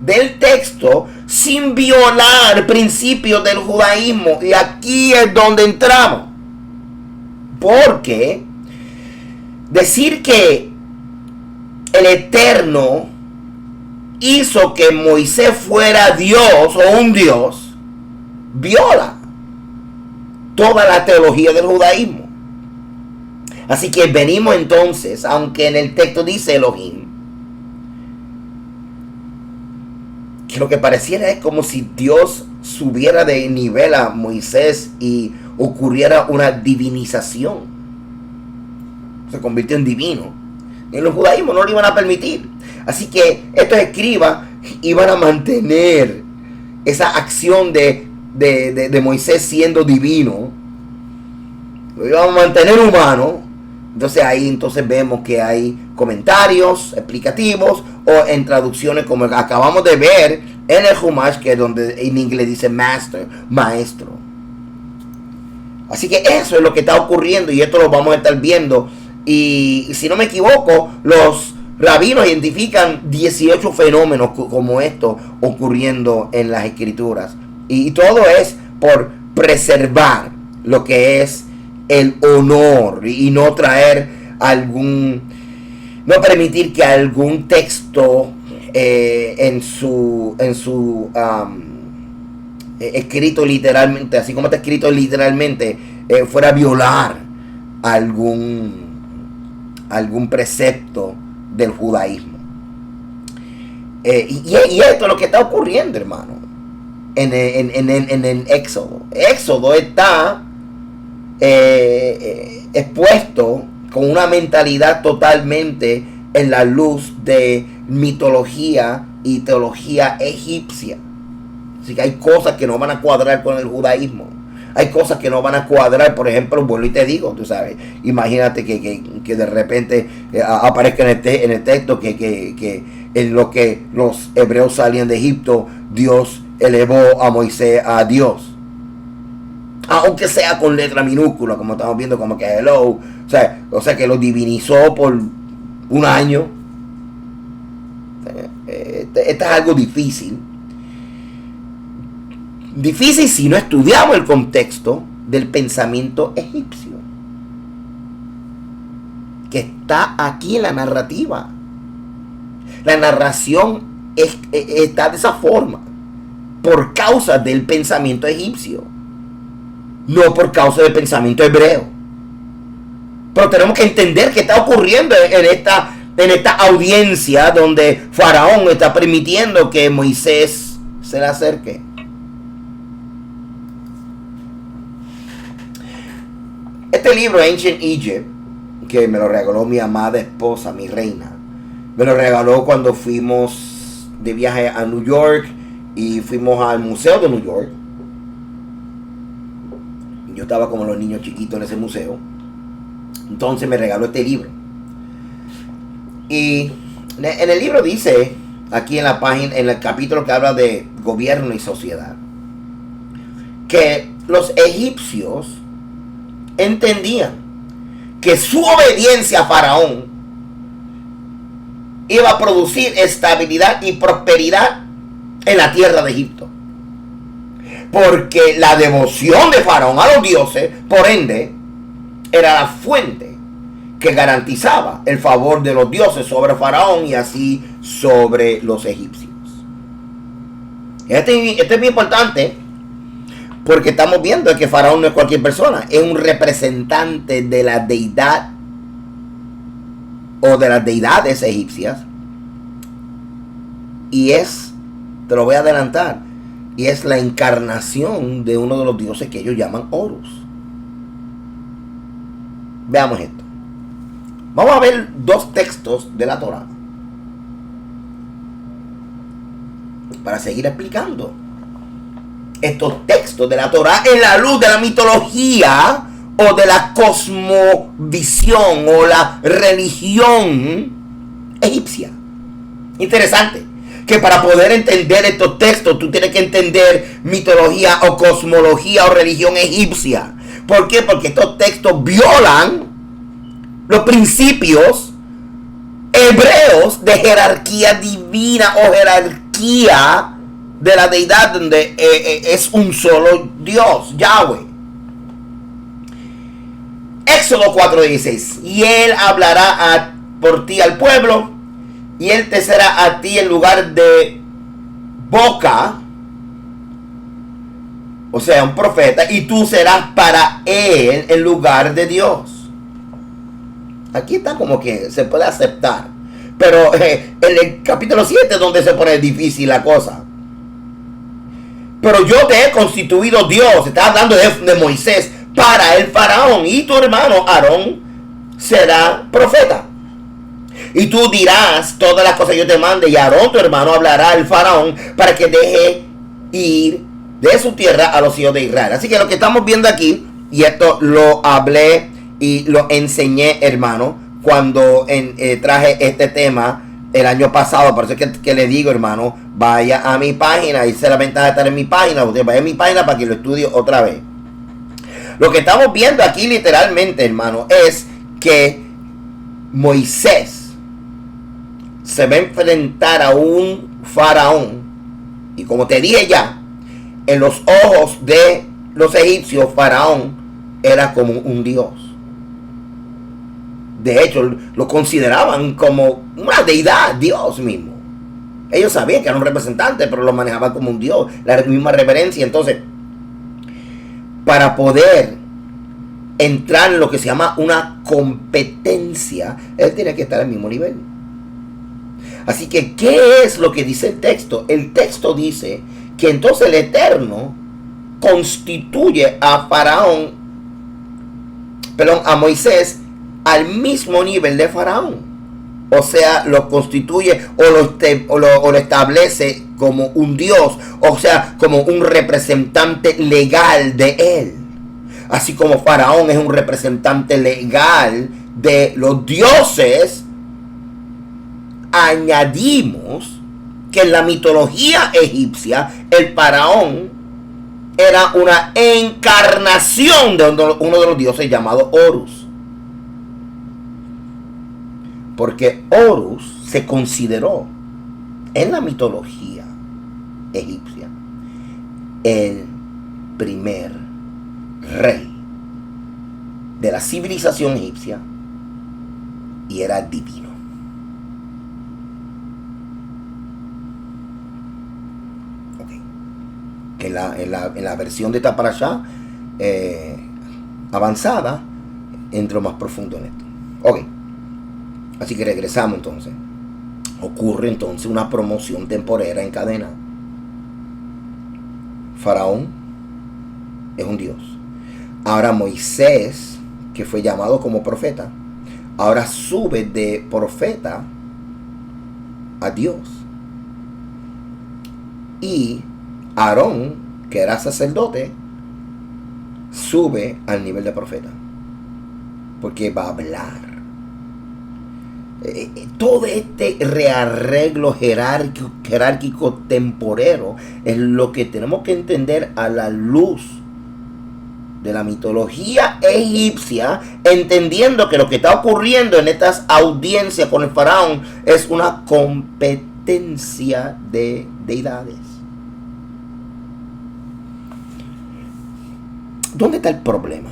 del texto sin violar principios del judaísmo. Y aquí es donde entramos, porque decir que el Eterno hizo que Moisés fuera Dios o un Dios viola toda la teología del judaísmo. Así que venimos entonces, aunque en el texto dice Elohim, que lo que pareciera es como si Dios subiera de nivel a Moisés y ocurriera una divinización, se convirtió en divino. En los judaísmos no lo iban a permitir. Así que estos escribas iban a mantener esa acción de Moisés siendo divino. Lo iban a mantener humano. Entonces ahí vemos que hay comentarios explicativos o en traducciones como acabamos de ver en el Humash, que es donde en inglés dice master, maestro. Así que eso es lo que está ocurriendo y esto lo vamos a estar viendo. Y si no me equivoco, los rabinos identifican 18 fenómenos como estos ocurriendo en las escrituras. Y todo es por preservar lo que es el honor y no traer no permitir que algún texto escrito literalmente, así como está escrito literalmente, fuera a violar algún precepto del judaísmo. Y esto es lo que está ocurriendo, hermano, en el Éxodo. Éxodo está expuesto con una mentalidad totalmente en la luz de mitología y teología egipcia. Así que hay cosas que no van a cuadrar con el judaísmo. Hay cosas que no van a cuadrar. Por ejemplo, vuelvo y te digo, tú sabes, imagínate que de repente aparezca en el texto que en lo que los hebreos salían de Egipto, Dios elevó a Moisés a Dios. aunque sea con letra minúscula, como estamos viendo, como que hello, o sea que lo divinizó por un año. Esto es algo difícil. Difícil si no estudiamos el contexto del pensamiento egipcio, que está aquí en la narrativa. La narración está de esa forma por causa del pensamiento egipcio, no por causa del pensamiento hebreo. Pero tenemos que entender qué está ocurriendo en esta audiencia donde Faraón está permitiendo que Moisés se le acerque. Este libro, Ancient Egypt, que me lo regaló mi amada esposa, mi reina, me lo regaló cuando fuimos de viaje a New York y fuimos al Museo de New York. Yo estaba como los niños chiquitos en ese museo. Entonces me regaló este libro. Y en el libro dice, aquí en la página, en el capítulo que habla de gobierno y sociedad, que los egipcios entendían que su obediencia a Faraón iba a producir estabilidad y prosperidad en la tierra de Egipto. Porque la devoción de Faraón a los dioses, por ende, era la fuente que garantizaba el favor de los dioses sobre Faraón y así sobre los egipcios. Esto es muy importante porque estamos viendo que Faraón no es cualquier persona, es un representante de la deidad o de las deidades egipcias. Y te lo voy a adelantar, y es la encarnación de uno de los dioses que ellos llaman Horus. Veamos esto. Vamos a ver dos textos de la Torá para seguir explicando estos textos de la Torá en la luz de la mitología o de la cosmovisión o la religión egipcia. Interesante que para poder entender estos textos tú tienes que entender mitología o cosmología o religión egipcia. ¿Por qué? Porque estos textos violan los principios hebreos de jerarquía divina o jerarquía de la deidad, donde es un solo Dios, Yahweh. Éxodo 4:16. Y él hablará por ti al pueblo, y él te será a ti en lugar de boca, o sea, un profeta, y tú serás para él en lugar de Dios. Aquí está como que se puede aceptar, pero en el capítulo 7 es donde se pone difícil la cosa. Pero yo te he constituido Dios, está hablando de Moisés, para el faraón, y tu hermano Aarón será profeta. Y tú dirás todas las cosas que yo te mande, y Aarón tu hermano hablará al faraón para que deje ir de su tierra a los hijos de Israel. Así que lo que estamos viendo aquí, y esto lo hablé y lo enseñé, hermano, cuando traje este tema el año pasado. Por eso es que le digo, hermano, vaya a mi página. Esa es la ventaja de estar en mi página. Usted vaya a mi página para que lo estudie otra vez. Lo que estamos viendo aquí literalmente, hermano, es que Moisés se va a enfrentar a un faraón. Y como te dije ya, en los ojos de los egipcios, faraón era como un dios. De hecho, lo consideraban como una deidad, Dios mismo. Ellos sabían que era un representante, pero lo manejaban como un dios, la misma reverencia. Entonces, para poder entrar en lo que se llama una competencia, él tiene que estar al mismo nivel. Así que, ¿qué es lo que dice el texto? El texto dice que entonces el Eterno constituye a Faraón, a Moisés, al mismo nivel de Faraón. O sea, lo constituye o lo establece como un dios, o sea, como un representante legal de él. Así como Faraón es un representante legal de los dioses, añadimos que en la mitología egipcia el faraón era una encarnación de uno de los dioses llamado Horus. Porque Horus se consideró en la mitología egipcia el primer rey de la civilización egipcia y era divino. Okay. Que en la versión de esta parashá avanzada entro más profundo en esto. Ok. Así que regresamos entonces. Ocurre entonces una promoción temporera en cadena. Faraón es un dios. Ahora Moisés, que fue llamado como profeta, ahora sube de profeta a Dios. Y Aarón, que era sacerdote, sube al nivel de profeta. Porque va a hablar. Todo este rearreglo jerárquico temporero es lo que tenemos que entender a la luz de la mitología egipcia, entendiendo que lo que está ocurriendo en estas audiencias con el faraón es una competencia de deidades. ¿Dónde está el problema?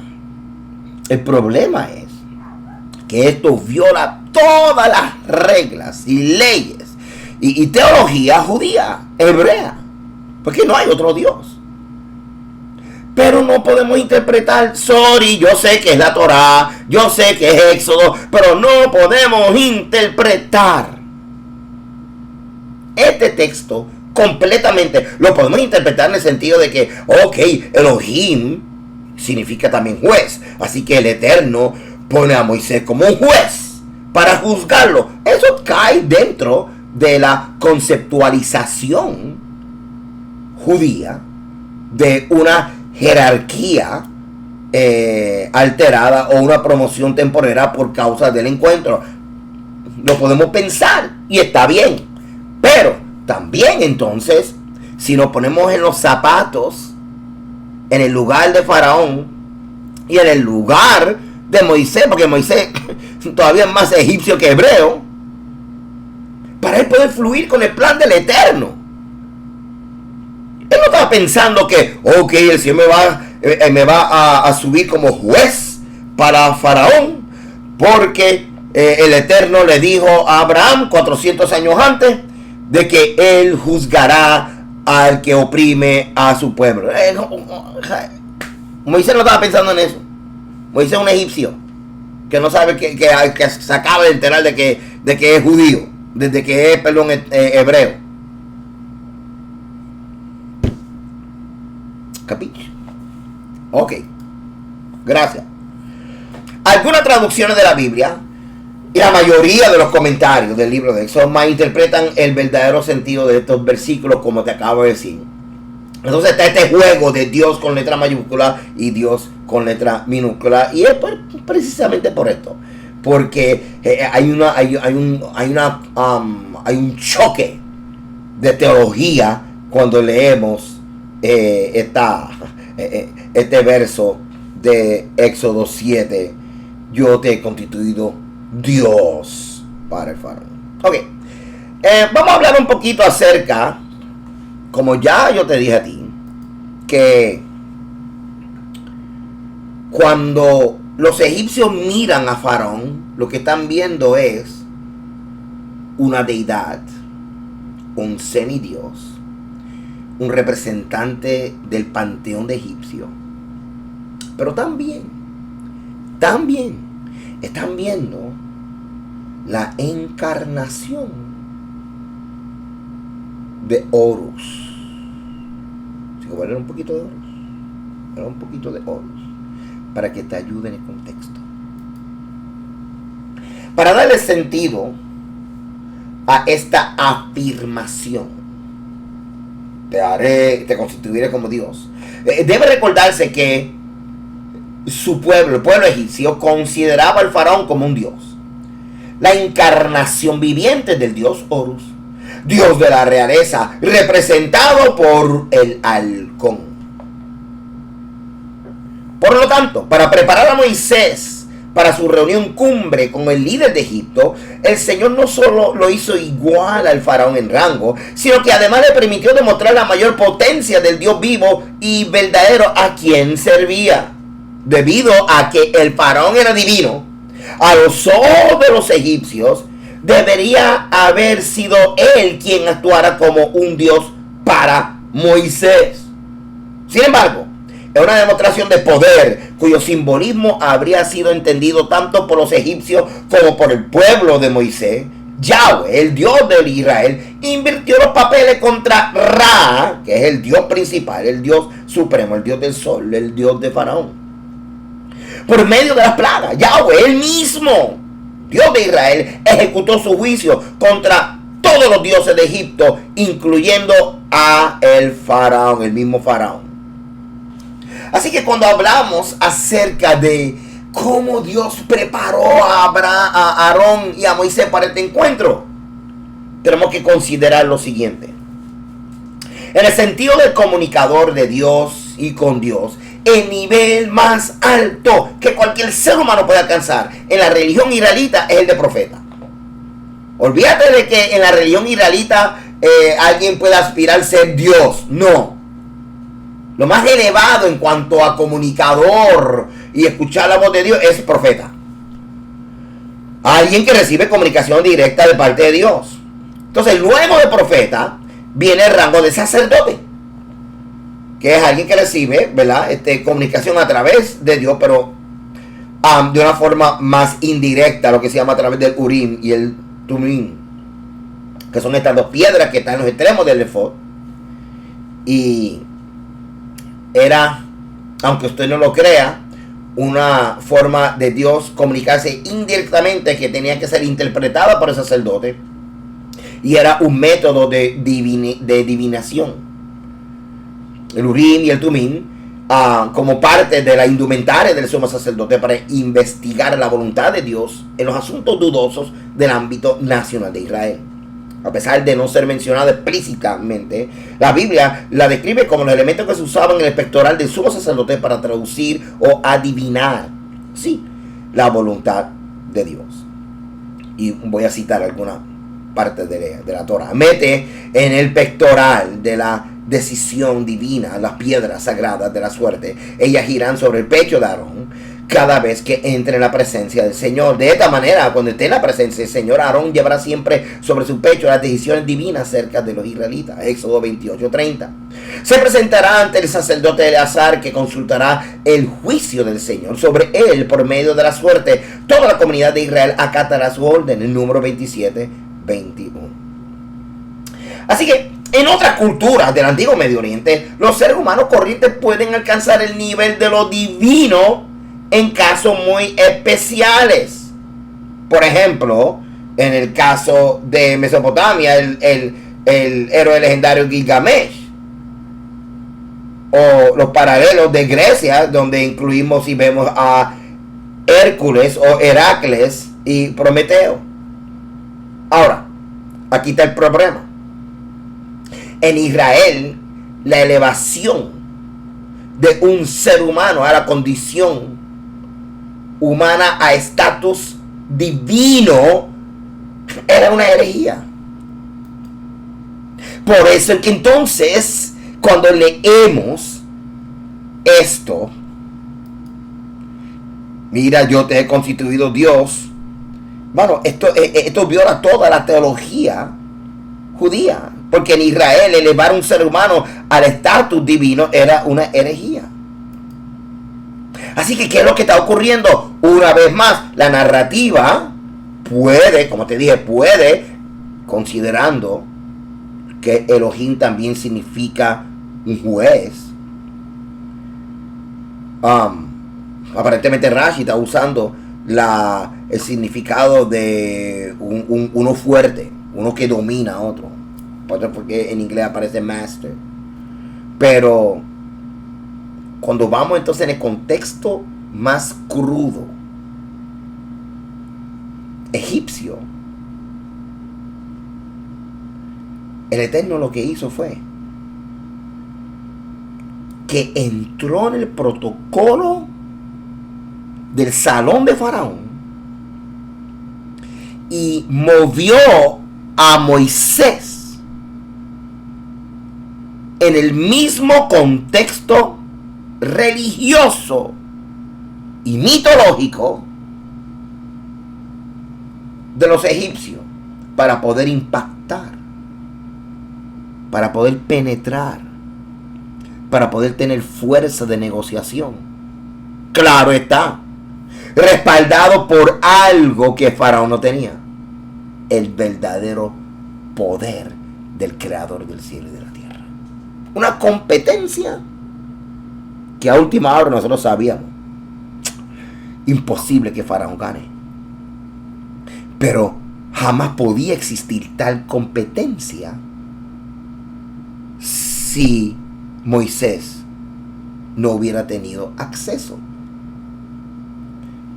El problema es que esto viola todas las reglas y leyes y teología judía, hebrea, porque no hay otro Dios. Pero no podemos interpretar, yo sé que es la Torá, yo sé que es Éxodo, pero no podemos interpretar este texto completamente. Lo podemos interpretar en el sentido de que, ok, Elohim significa también juez, así que el Eterno pone a Moisés como un juez para juzgarlo. Eso cae dentro de la conceptualización judía de una jerarquía alterada o una promoción temporera por causa del encuentro. Lo podemos pensar y está bien, pero también entonces, si nos ponemos en los zapatos, en el lugar de Faraón y en el lugar de Moisés, porque Moisés todavía es más egipcio que hebreo, para él poder fluir con el plan del Eterno. Él no estaba pensando que, ok, el Señor me va a subir como juez para Faraón, porque el Eterno le dijo a Abraham 400 años antes de que él juzgará al que oprime a su pueblo. Moisés no estaba pensando en eso. Moisés es un egipcio que no sabe que se acaba de enterar de que es judío, desde que es, hebreo. ¿Capiche? Ok, gracias. Algunas traducciones de la Biblia y la mayoría de los comentarios del libro de Éxodo interpretan el verdadero sentido de estos versículos, como te acabo de decir. Entonces está este juego de Dios con letra mayúscula y Dios con letra minúscula, y es precisamente por esto, porque hay un choque de teología cuando leemos este verso de Éxodo 7: yo te he constituido Dios para el faraón. Ok, vamos a hablar un poquito acerca, como ya yo te dije a ti, que cuando los egipcios miran a Faraón, lo que están viendo es una deidad, un semidios, un representante del panteón de egipcio. Pero también están viendo la encarnación de Horus. Voy a leer un poquito de Horus. Voy a leer un poquito de Horus para que te ayude en el contexto. Para darle sentido a esta afirmación, te constituiré como Dios. Debe recordarse que su pueblo, el pueblo egipcio, consideraba al faraón como un dios, la encarnación viviente del dios Horus, dios de la realeza, representado por el halcón. Por lo tanto, para preparar a Moisés para su reunión cumbre con el líder de Egipto, el Señor no solo lo hizo igual al faraón en rango, sino que además le permitió demostrar la mayor potencia del Dios vivo y verdadero a quien servía. Debido a que el faraón era divino, a los ojos de los egipcios, debería haber sido él quien actuara como un Dios para Moisés. Sin embargo, es una demostración de poder cuyo simbolismo habría sido entendido tanto por los egipcios como por el pueblo de Moisés. Yahweh, el Dios de Israel, invirtió los papeles contra Ra, que es el Dios principal, el Dios supremo, el Dios del sol, el Dios de Faraón. Por medio de las plagas, Yahweh, el mismo Dios de Israel, ejecutó su juicio contra todos los dioses de Egipto, incluyendo a el faraón, el mismo faraón. Así que cuando hablamos acerca de cómo Dios preparó a Aarón y a Moisés para este encuentro, tenemos que considerar lo siguiente. En el sentido del comunicador de Dios y con Dios, el nivel más alto que cualquier ser humano puede alcanzar en la religión israelita es el de profeta. Olvídate de que en la religión israelita alguien pueda aspirar a ser Dios. No. Lo más elevado en cuanto a comunicador y escuchar la voz de Dios es profeta. Alguien que recibe comunicación directa de parte de Dios. Entonces, luego de profeta viene el rango de sacerdote, que es alguien que recibe, ¿verdad? Comunicación a través de Dios, pero de una forma más indirecta, lo que se llama a través del Urim y el Tumim, que son estas dos piedras que están en los extremos del efod. Y era, aunque usted no lo crea, una forma de Dios comunicarse indirectamente que tenía que ser interpretada por el sacerdote, y era un método de divinación. El Urim y el Tumim como parte de la indumentaria del sumo sacerdote para investigar la voluntad de Dios en los asuntos dudosos del ámbito nacional de Israel. A pesar de no ser mencionado explícitamente, la Biblia la describe como los elementos que se usaban en el pectoral del sumo sacerdote para traducir o adivinar, sí, la voluntad de Dios. Y voy a citar algunas partes de la Torah. Mete en el pectoral de la decisión divina las piedras sagradas de la suerte. Ellas giran sobre el pecho de Aarón cada vez que entre en la presencia del Señor. De esta manera, cuando esté en la presencia del Señor, Aarón llevará siempre sobre su pecho las decisiones divinas acerca de los israelitas. Éxodo 28:30. Se presentará ante el sacerdote Eleazar, que consultará el juicio del Señor sobre él por medio de la suerte. Toda la comunidad de Israel acatará su orden. El número 27:21. Así que en otras culturas del antiguo Medio Oriente, los seres humanos corrientes pueden alcanzar el nivel de lo divino en casos muy especiales. Por ejemplo, en el caso de Mesopotamia, el héroe legendario Gilgamesh. O los paralelos de Grecia, donde incluimos y vemos a Hércules o Heracles y Prometeo. Ahora, aquí está el problema. En Israel, la elevación de un ser humano a la condición humana a estatus divino era una herejía. Por eso es que entonces, cuando leemos esto, mira, yo te he constituido Dios. Bueno, esto viola toda la teología judía, porque en Israel elevar a un ser humano al estatus divino era una herejía. Así que, ¿qué es lo que está ocurriendo? Una vez más, la narrativa puede, como te dije, considerando que Elohim también significa un juez. Aparentemente Rashi está usando el significado de uno fuerte, uno que domina a otro, porque en inglés aparece master. Pero cuando vamos entonces en el contexto más crudo, egipcio, el Eterno lo que hizo fue que entró en el protocolo del salón de Faraón y movió a Moisés en el mismo contexto religioso y mitológico de los egipcios para poder impactar, para poder penetrar, para poder tener fuerza de negociación. Claro está, respaldado por algo que Faraón no tenía: el verdadero poder del creador del cielo y de la tierra. Una competencia que a última hora nosotros sabíamos imposible que Faraón gane, pero jamás podía existir tal competencia si Moisés no hubiera tenido acceso,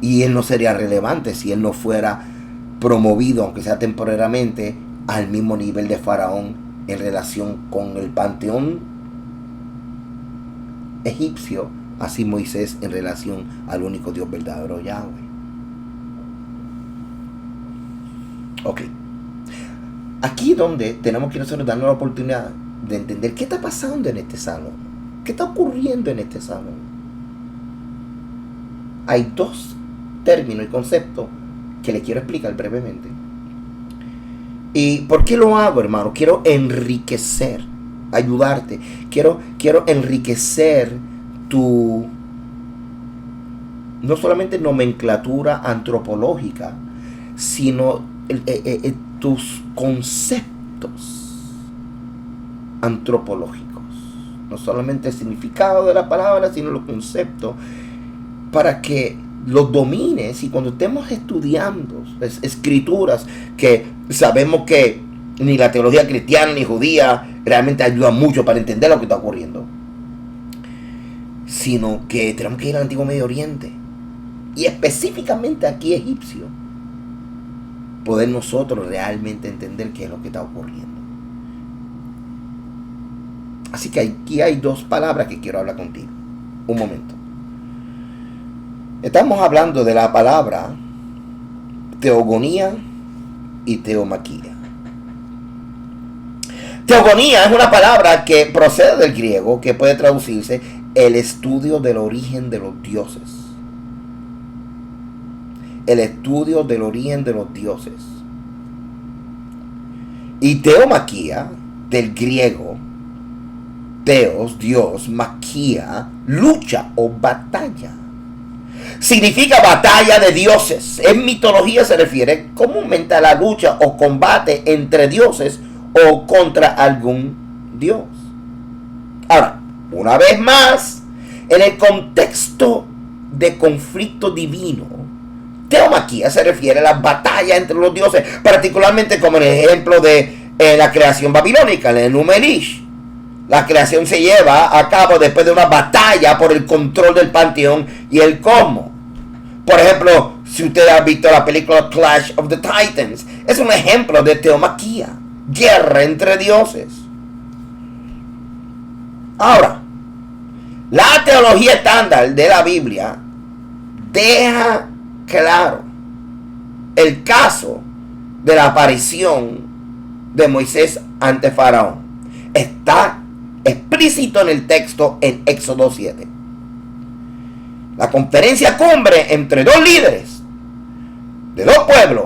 y él no sería relevante si él no fuera promovido, aunque sea temporariamente, al mismo nivel de Faraón en relación con el panteón egipcio, así Moisés en relación al único Dios verdadero, Yahweh. Ok, aquí es donde tenemos que nosotros darnos la oportunidad de entender qué está pasando en este salón, qué está ocurriendo en este salón. Hay dos términos y conceptos que les quiero explicar brevemente. ¿Y por qué lo hago, hermano? Quiero enriquecer, ayudarte. Quiero enriquecer tu, no solamente nomenclatura antropológica, sino tus conceptos antropológicos. No solamente el significado de la palabra, sino los conceptos, para que los domines, y cuando estemos estudiando escrituras que sabemos que ni la teología cristiana ni judía realmente ayuda mucho para entender lo que está ocurriendo, sino que tenemos que ir al Antiguo Medio Oriente y específicamente aquí egipcio, poder nosotros realmente entender qué es lo que está ocurriendo. Así que aquí hay dos palabras que quiero hablar contigo. Un momento. Estamos hablando de la palabra teogonía y teomaquía. Teogonía es una palabra que procede del griego, que puede traducirse el estudio del origen de los dioses. El estudio del origen de los dioses. Y teomaquía, del griego, teos, Dios, maquía, lucha o batalla. Significa batalla de dioses. En mitología se refiere comúnmente a la lucha o combate entre dioses o contra algún dios. Ahora, una vez más, en el contexto de conflicto divino, teomaquía se refiere a la batalla entre los dioses, particularmente como en el ejemplo de la creación babilónica, en el Enuma Elish. La creación se lleva a cabo después de una batalla por el control del panteón y el cosmos. Por ejemplo, si usted ha visto la película Clash of the Titans, es un ejemplo de teomaquía, guerra entre dioses. Ahora, la teología estándar de la Biblia deja claro el caso de la aparición de Moisés ante Faraón. Está explícito en el texto en Éxodo 7. La conferencia cumbre entre dos líderes de dos pueblos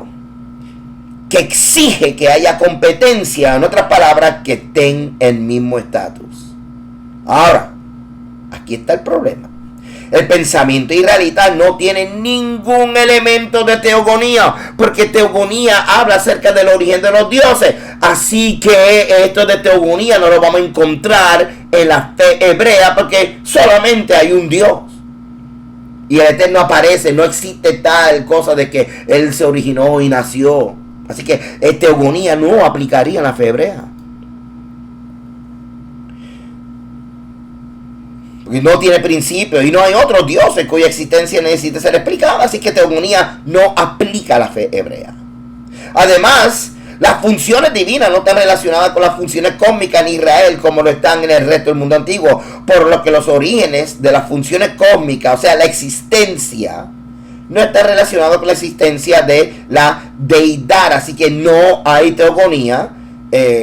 que exige que haya competencia, en otras palabras, que estén el mismo estatus. Ahora, aquí está el problema. El pensamiento israelita no tiene ningún elemento de teogonía, porque teogonía habla acerca del origen de los dioses. Así que esto de teogonía no lo vamos a encontrar en la fe hebrea, porque solamente hay un Dios. Y el Eterno aparece, no existe tal cosa de que Él se originó y nació. Así que teogonía no aplicaría en la fe hebrea. Porque no tiene principio y no hay otros dioses cuya existencia necesita ser explicada. Así que teogonía no aplica a la fe hebrea. Además, las funciones divinas no están relacionadas con las funciones cósmicas en Israel como lo están en el resto del mundo antiguo. Por lo que los orígenes de las funciones cósmicas, o sea, la existencia no está relacionado con la existencia de la deidad. Así que no hay teogonía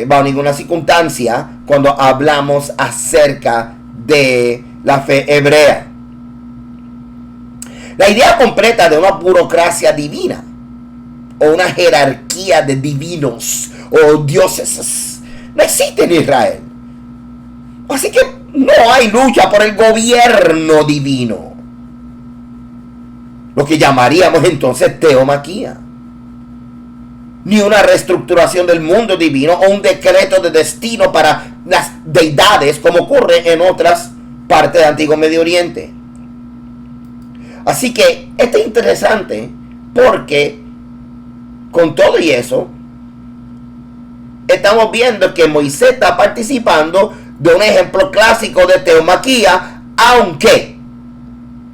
bajo ninguna circunstancia cuando hablamos acerca de la fe hebrea. La idea completa de una burocracia divina o una jerarquía de divinos o dioses no existe en Israel. Así que no hay lucha por el gobierno divino, lo que llamaríamos entonces teomaquía, ni una reestructuración del mundo divino o un decreto de destino para las deidades como ocurre en otras partes del Antiguo Medio Oriente. Así que esto es interesante porque con todo y eso estamos viendo que Moisés está participando de un ejemplo clásico de teomaquía, aunque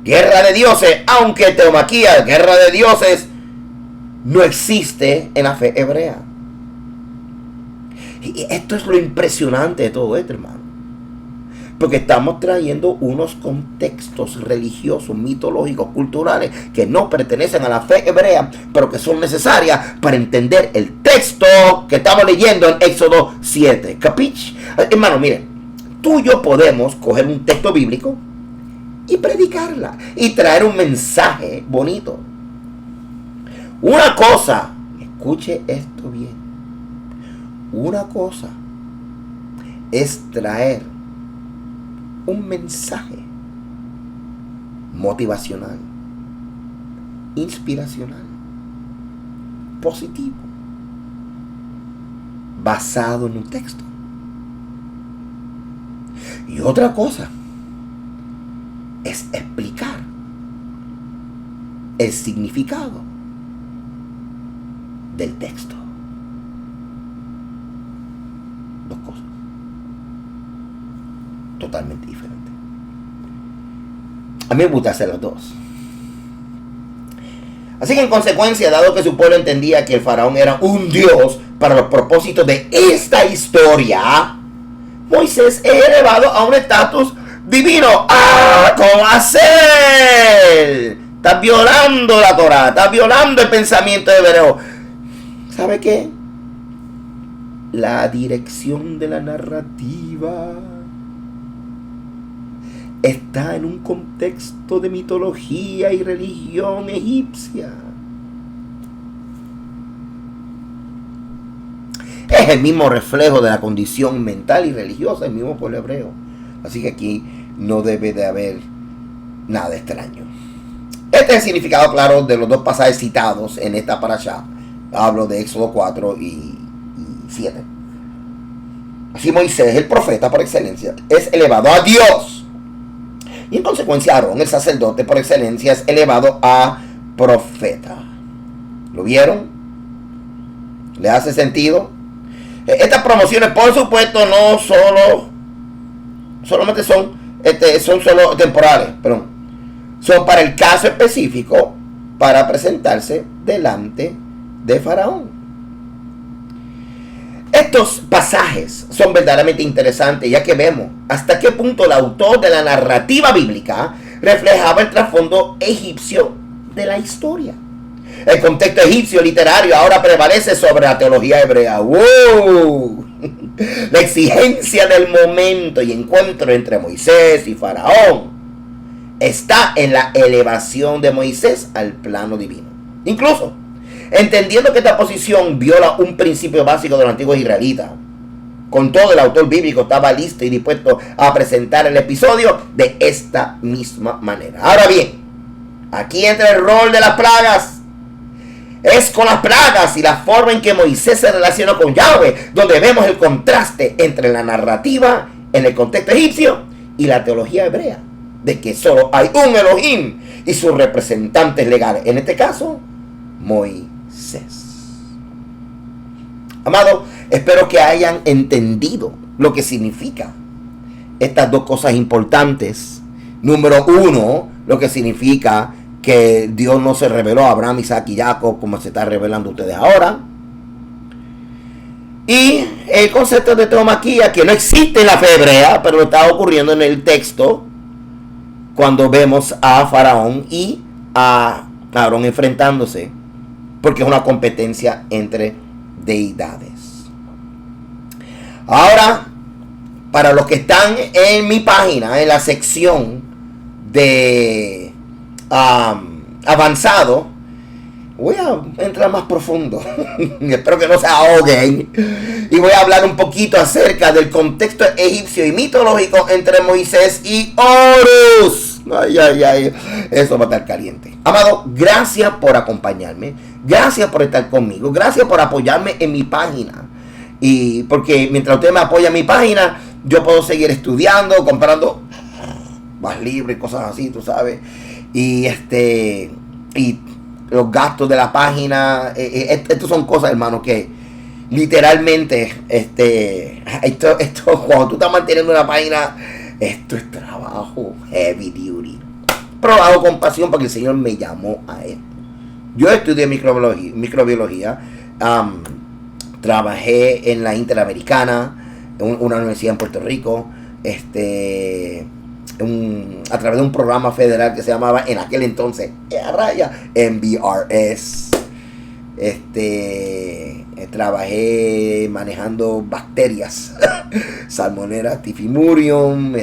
guerra de dioses, aunque teomaquía, guerra de dioses, no existe en la fe hebrea. Y esto es lo impresionante de todo esto, hermano. Porque estamos trayendo unos contextos religiosos, mitológicos, culturales, que no pertenecen a la fe hebrea, pero que son necesarias para entender el texto que estamos leyendo en Éxodo 7. ¿Capich? Hermano, miren, tú y yo podemos coger un texto bíblico y predicarla y traer un mensaje bonito. Una cosa, escuche esto bien, una cosa es traer un mensaje motivacional, inspiracional, positivo, basado en un texto. Y otra cosa es explicar el significado del texto. Dos cosas totalmente diferentes. A mí me gusta hacer las dos. Así que en consecuencia, dado que su pueblo entendía que el faraón era un dios para los propósitos de esta historia, Moisés es elevado a un estatus divino. ¡Ah! ¿Cómo hacer? Estás violando la Torah, estás violando el pensamiento hebreo. ¿Sabe qué? La dirección de la narrativa está en un contexto de mitología y religión egipcia. Es el mismo reflejo de la condición mental y religiosa del mismo pueblo hebreo. Así que aquí no debe de haber nada extraño. Este es el significado claro de los dos pasajes citados en esta parashá. Hablo de Éxodo 4 y 7. Así Moisés, el profeta por excelencia, es elevado a Dios. Y en consecuencia Aarón, el sacerdote por excelencia, es elevado a profeta. ¿Lo vieron? ¿Le hace sentido? Estas promociones, por supuesto, no solamente son solo temporales, perdón. Son para el caso específico, para presentarse delante de Faraón. Estos pasajes son verdaderamente interesantes, ya que vemos hasta qué punto el autor de la narrativa bíblica reflejaba el trasfondo egipcio de la historia. El contexto egipcio literario ahora prevalece sobre la teología hebrea. ¡Wow! La exigencia del momento y encuentro entre Moisés y Faraón está en la elevación de Moisés al plano divino. Incluso, entendiendo que esta posición viola un principio básico de los antiguos israelitas, con todo el autor bíblico estaba listo y dispuesto a presentar el episodio de esta misma manera. Ahora bien, aquí entra el rol de las plagas. Es con las plagas y la forma en que Moisés se relacionó con Yahweh donde vemos el contraste entre la narrativa en el contexto egipcio y la teología hebrea, de que solo hay un Elohim y sus representantes legales, en este caso, Moisés. Amado, espero que hayan entendido lo que significa estas dos cosas importantes. Número uno, lo que significa que Dios no se reveló a Abraham, Isaac y Jacob como se está revelando a ustedes ahora. Y el concepto de teomaquía, que no existe en la fe hebrea, pero está ocurriendo en el texto cuando vemos a Faraón y a Aarón enfrentándose, porque es una competencia entre deidades. Ahora, para los que están en mi página, en la sección de avanzado, voy a entrar más profundo. Espero que no se ahoguen. Y voy a hablar un poquito acerca del contexto egipcio y mitológico entre Moisés y Horus. Ay, ay, ay. Eso va a estar caliente. Amado, gracias por acompañarme. Gracias por estar conmigo. Gracias por apoyarme en mi página. Y porque mientras usted me apoya en mi página, yo puedo seguir estudiando, comprando más libros y cosas así, tú sabes. Y los gastos de la página, estos son cosas, hermano, que literalmente, esto cuando tú estás manteniendo una página, esto es trabajo heavy duty. Pero lo hago con pasión porque el Señor me llamó a esto. Yo estudié microbiología, trabajé en la Interamericana, una universidad en Puerto Rico, a través de un programa federal que se llamaba en aquel entonces MBRS. Trabajé manejando bacterias Salmonella typhimurium.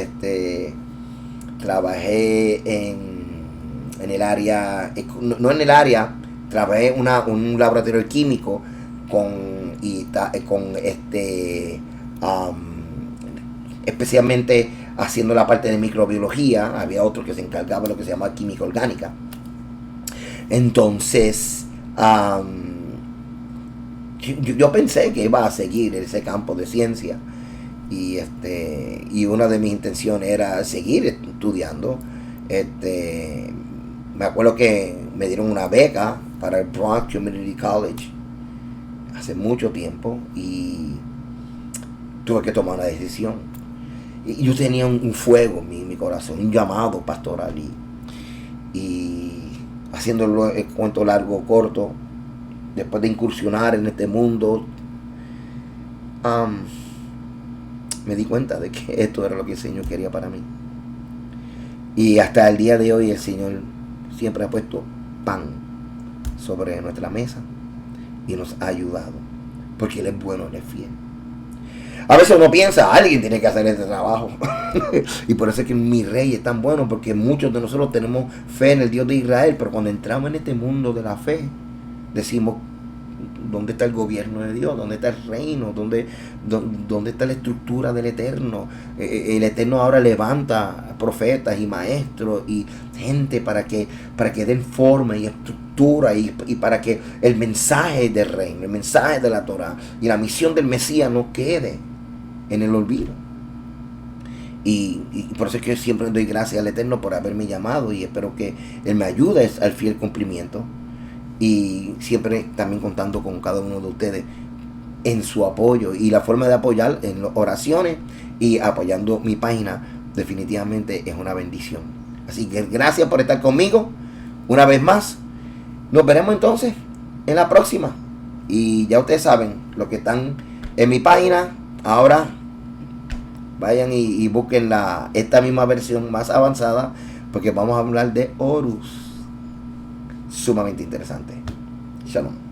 Trabajé en el área, no en el área, trabajé un laboratorio químico especialmente haciendo la parte de microbiología. Había otro que se encargaba de lo que se llama química orgánica. Entonces, yo pensé que iba a seguir ese campo de ciencia. Y una de mis intenciones era seguir estudiando. Me acuerdo que me dieron una beca para el Bronx Community College hace mucho tiempo y tuve que tomar una decisión. Y yo tenía un fuego en mi corazón, un llamado pastoral. Y haciéndolo el cuento largo corto, después de incursionar en este mundo, me di cuenta de que esto era lo que el Señor quería para mí. Y hasta el día de hoy el Señor siempre ha puesto pan sobre nuestra mesa y nos ha ayudado, porque Él es bueno, Él es fiel. A veces uno piensa, alguien tiene que hacer este trabajo. Y por eso es que mi rey es tan bueno, porque muchos de nosotros tenemos fe en el Dios de Israel, pero cuando entramos en este mundo de la fe, decimos, ¿dónde está el gobierno de Dios? ¿Dónde está el reino? ¿Dónde está la estructura del Eterno? El Eterno ahora levanta profetas y maestros y gente para que den forma y estructura y para que el mensaje del reino, el mensaje de la Torah y la misión del Mesías no quede en el olvido. Y por eso es que yo siempre doy gracias al Eterno por haberme llamado, y espero que Él me ayude al fiel cumplimiento. Y siempre también contando con cada uno de ustedes en su apoyo, y la forma de apoyar en las oraciones y apoyando mi página definitivamente es una bendición. Así que gracias por estar conmigo una vez más. Nos veremos entonces en la próxima. Y ya ustedes saben, los que están en mi página ahora, vayan y busquen esta misma versión más avanzada, porque vamos a hablar de Horus. Sumamente interesante. Shalom.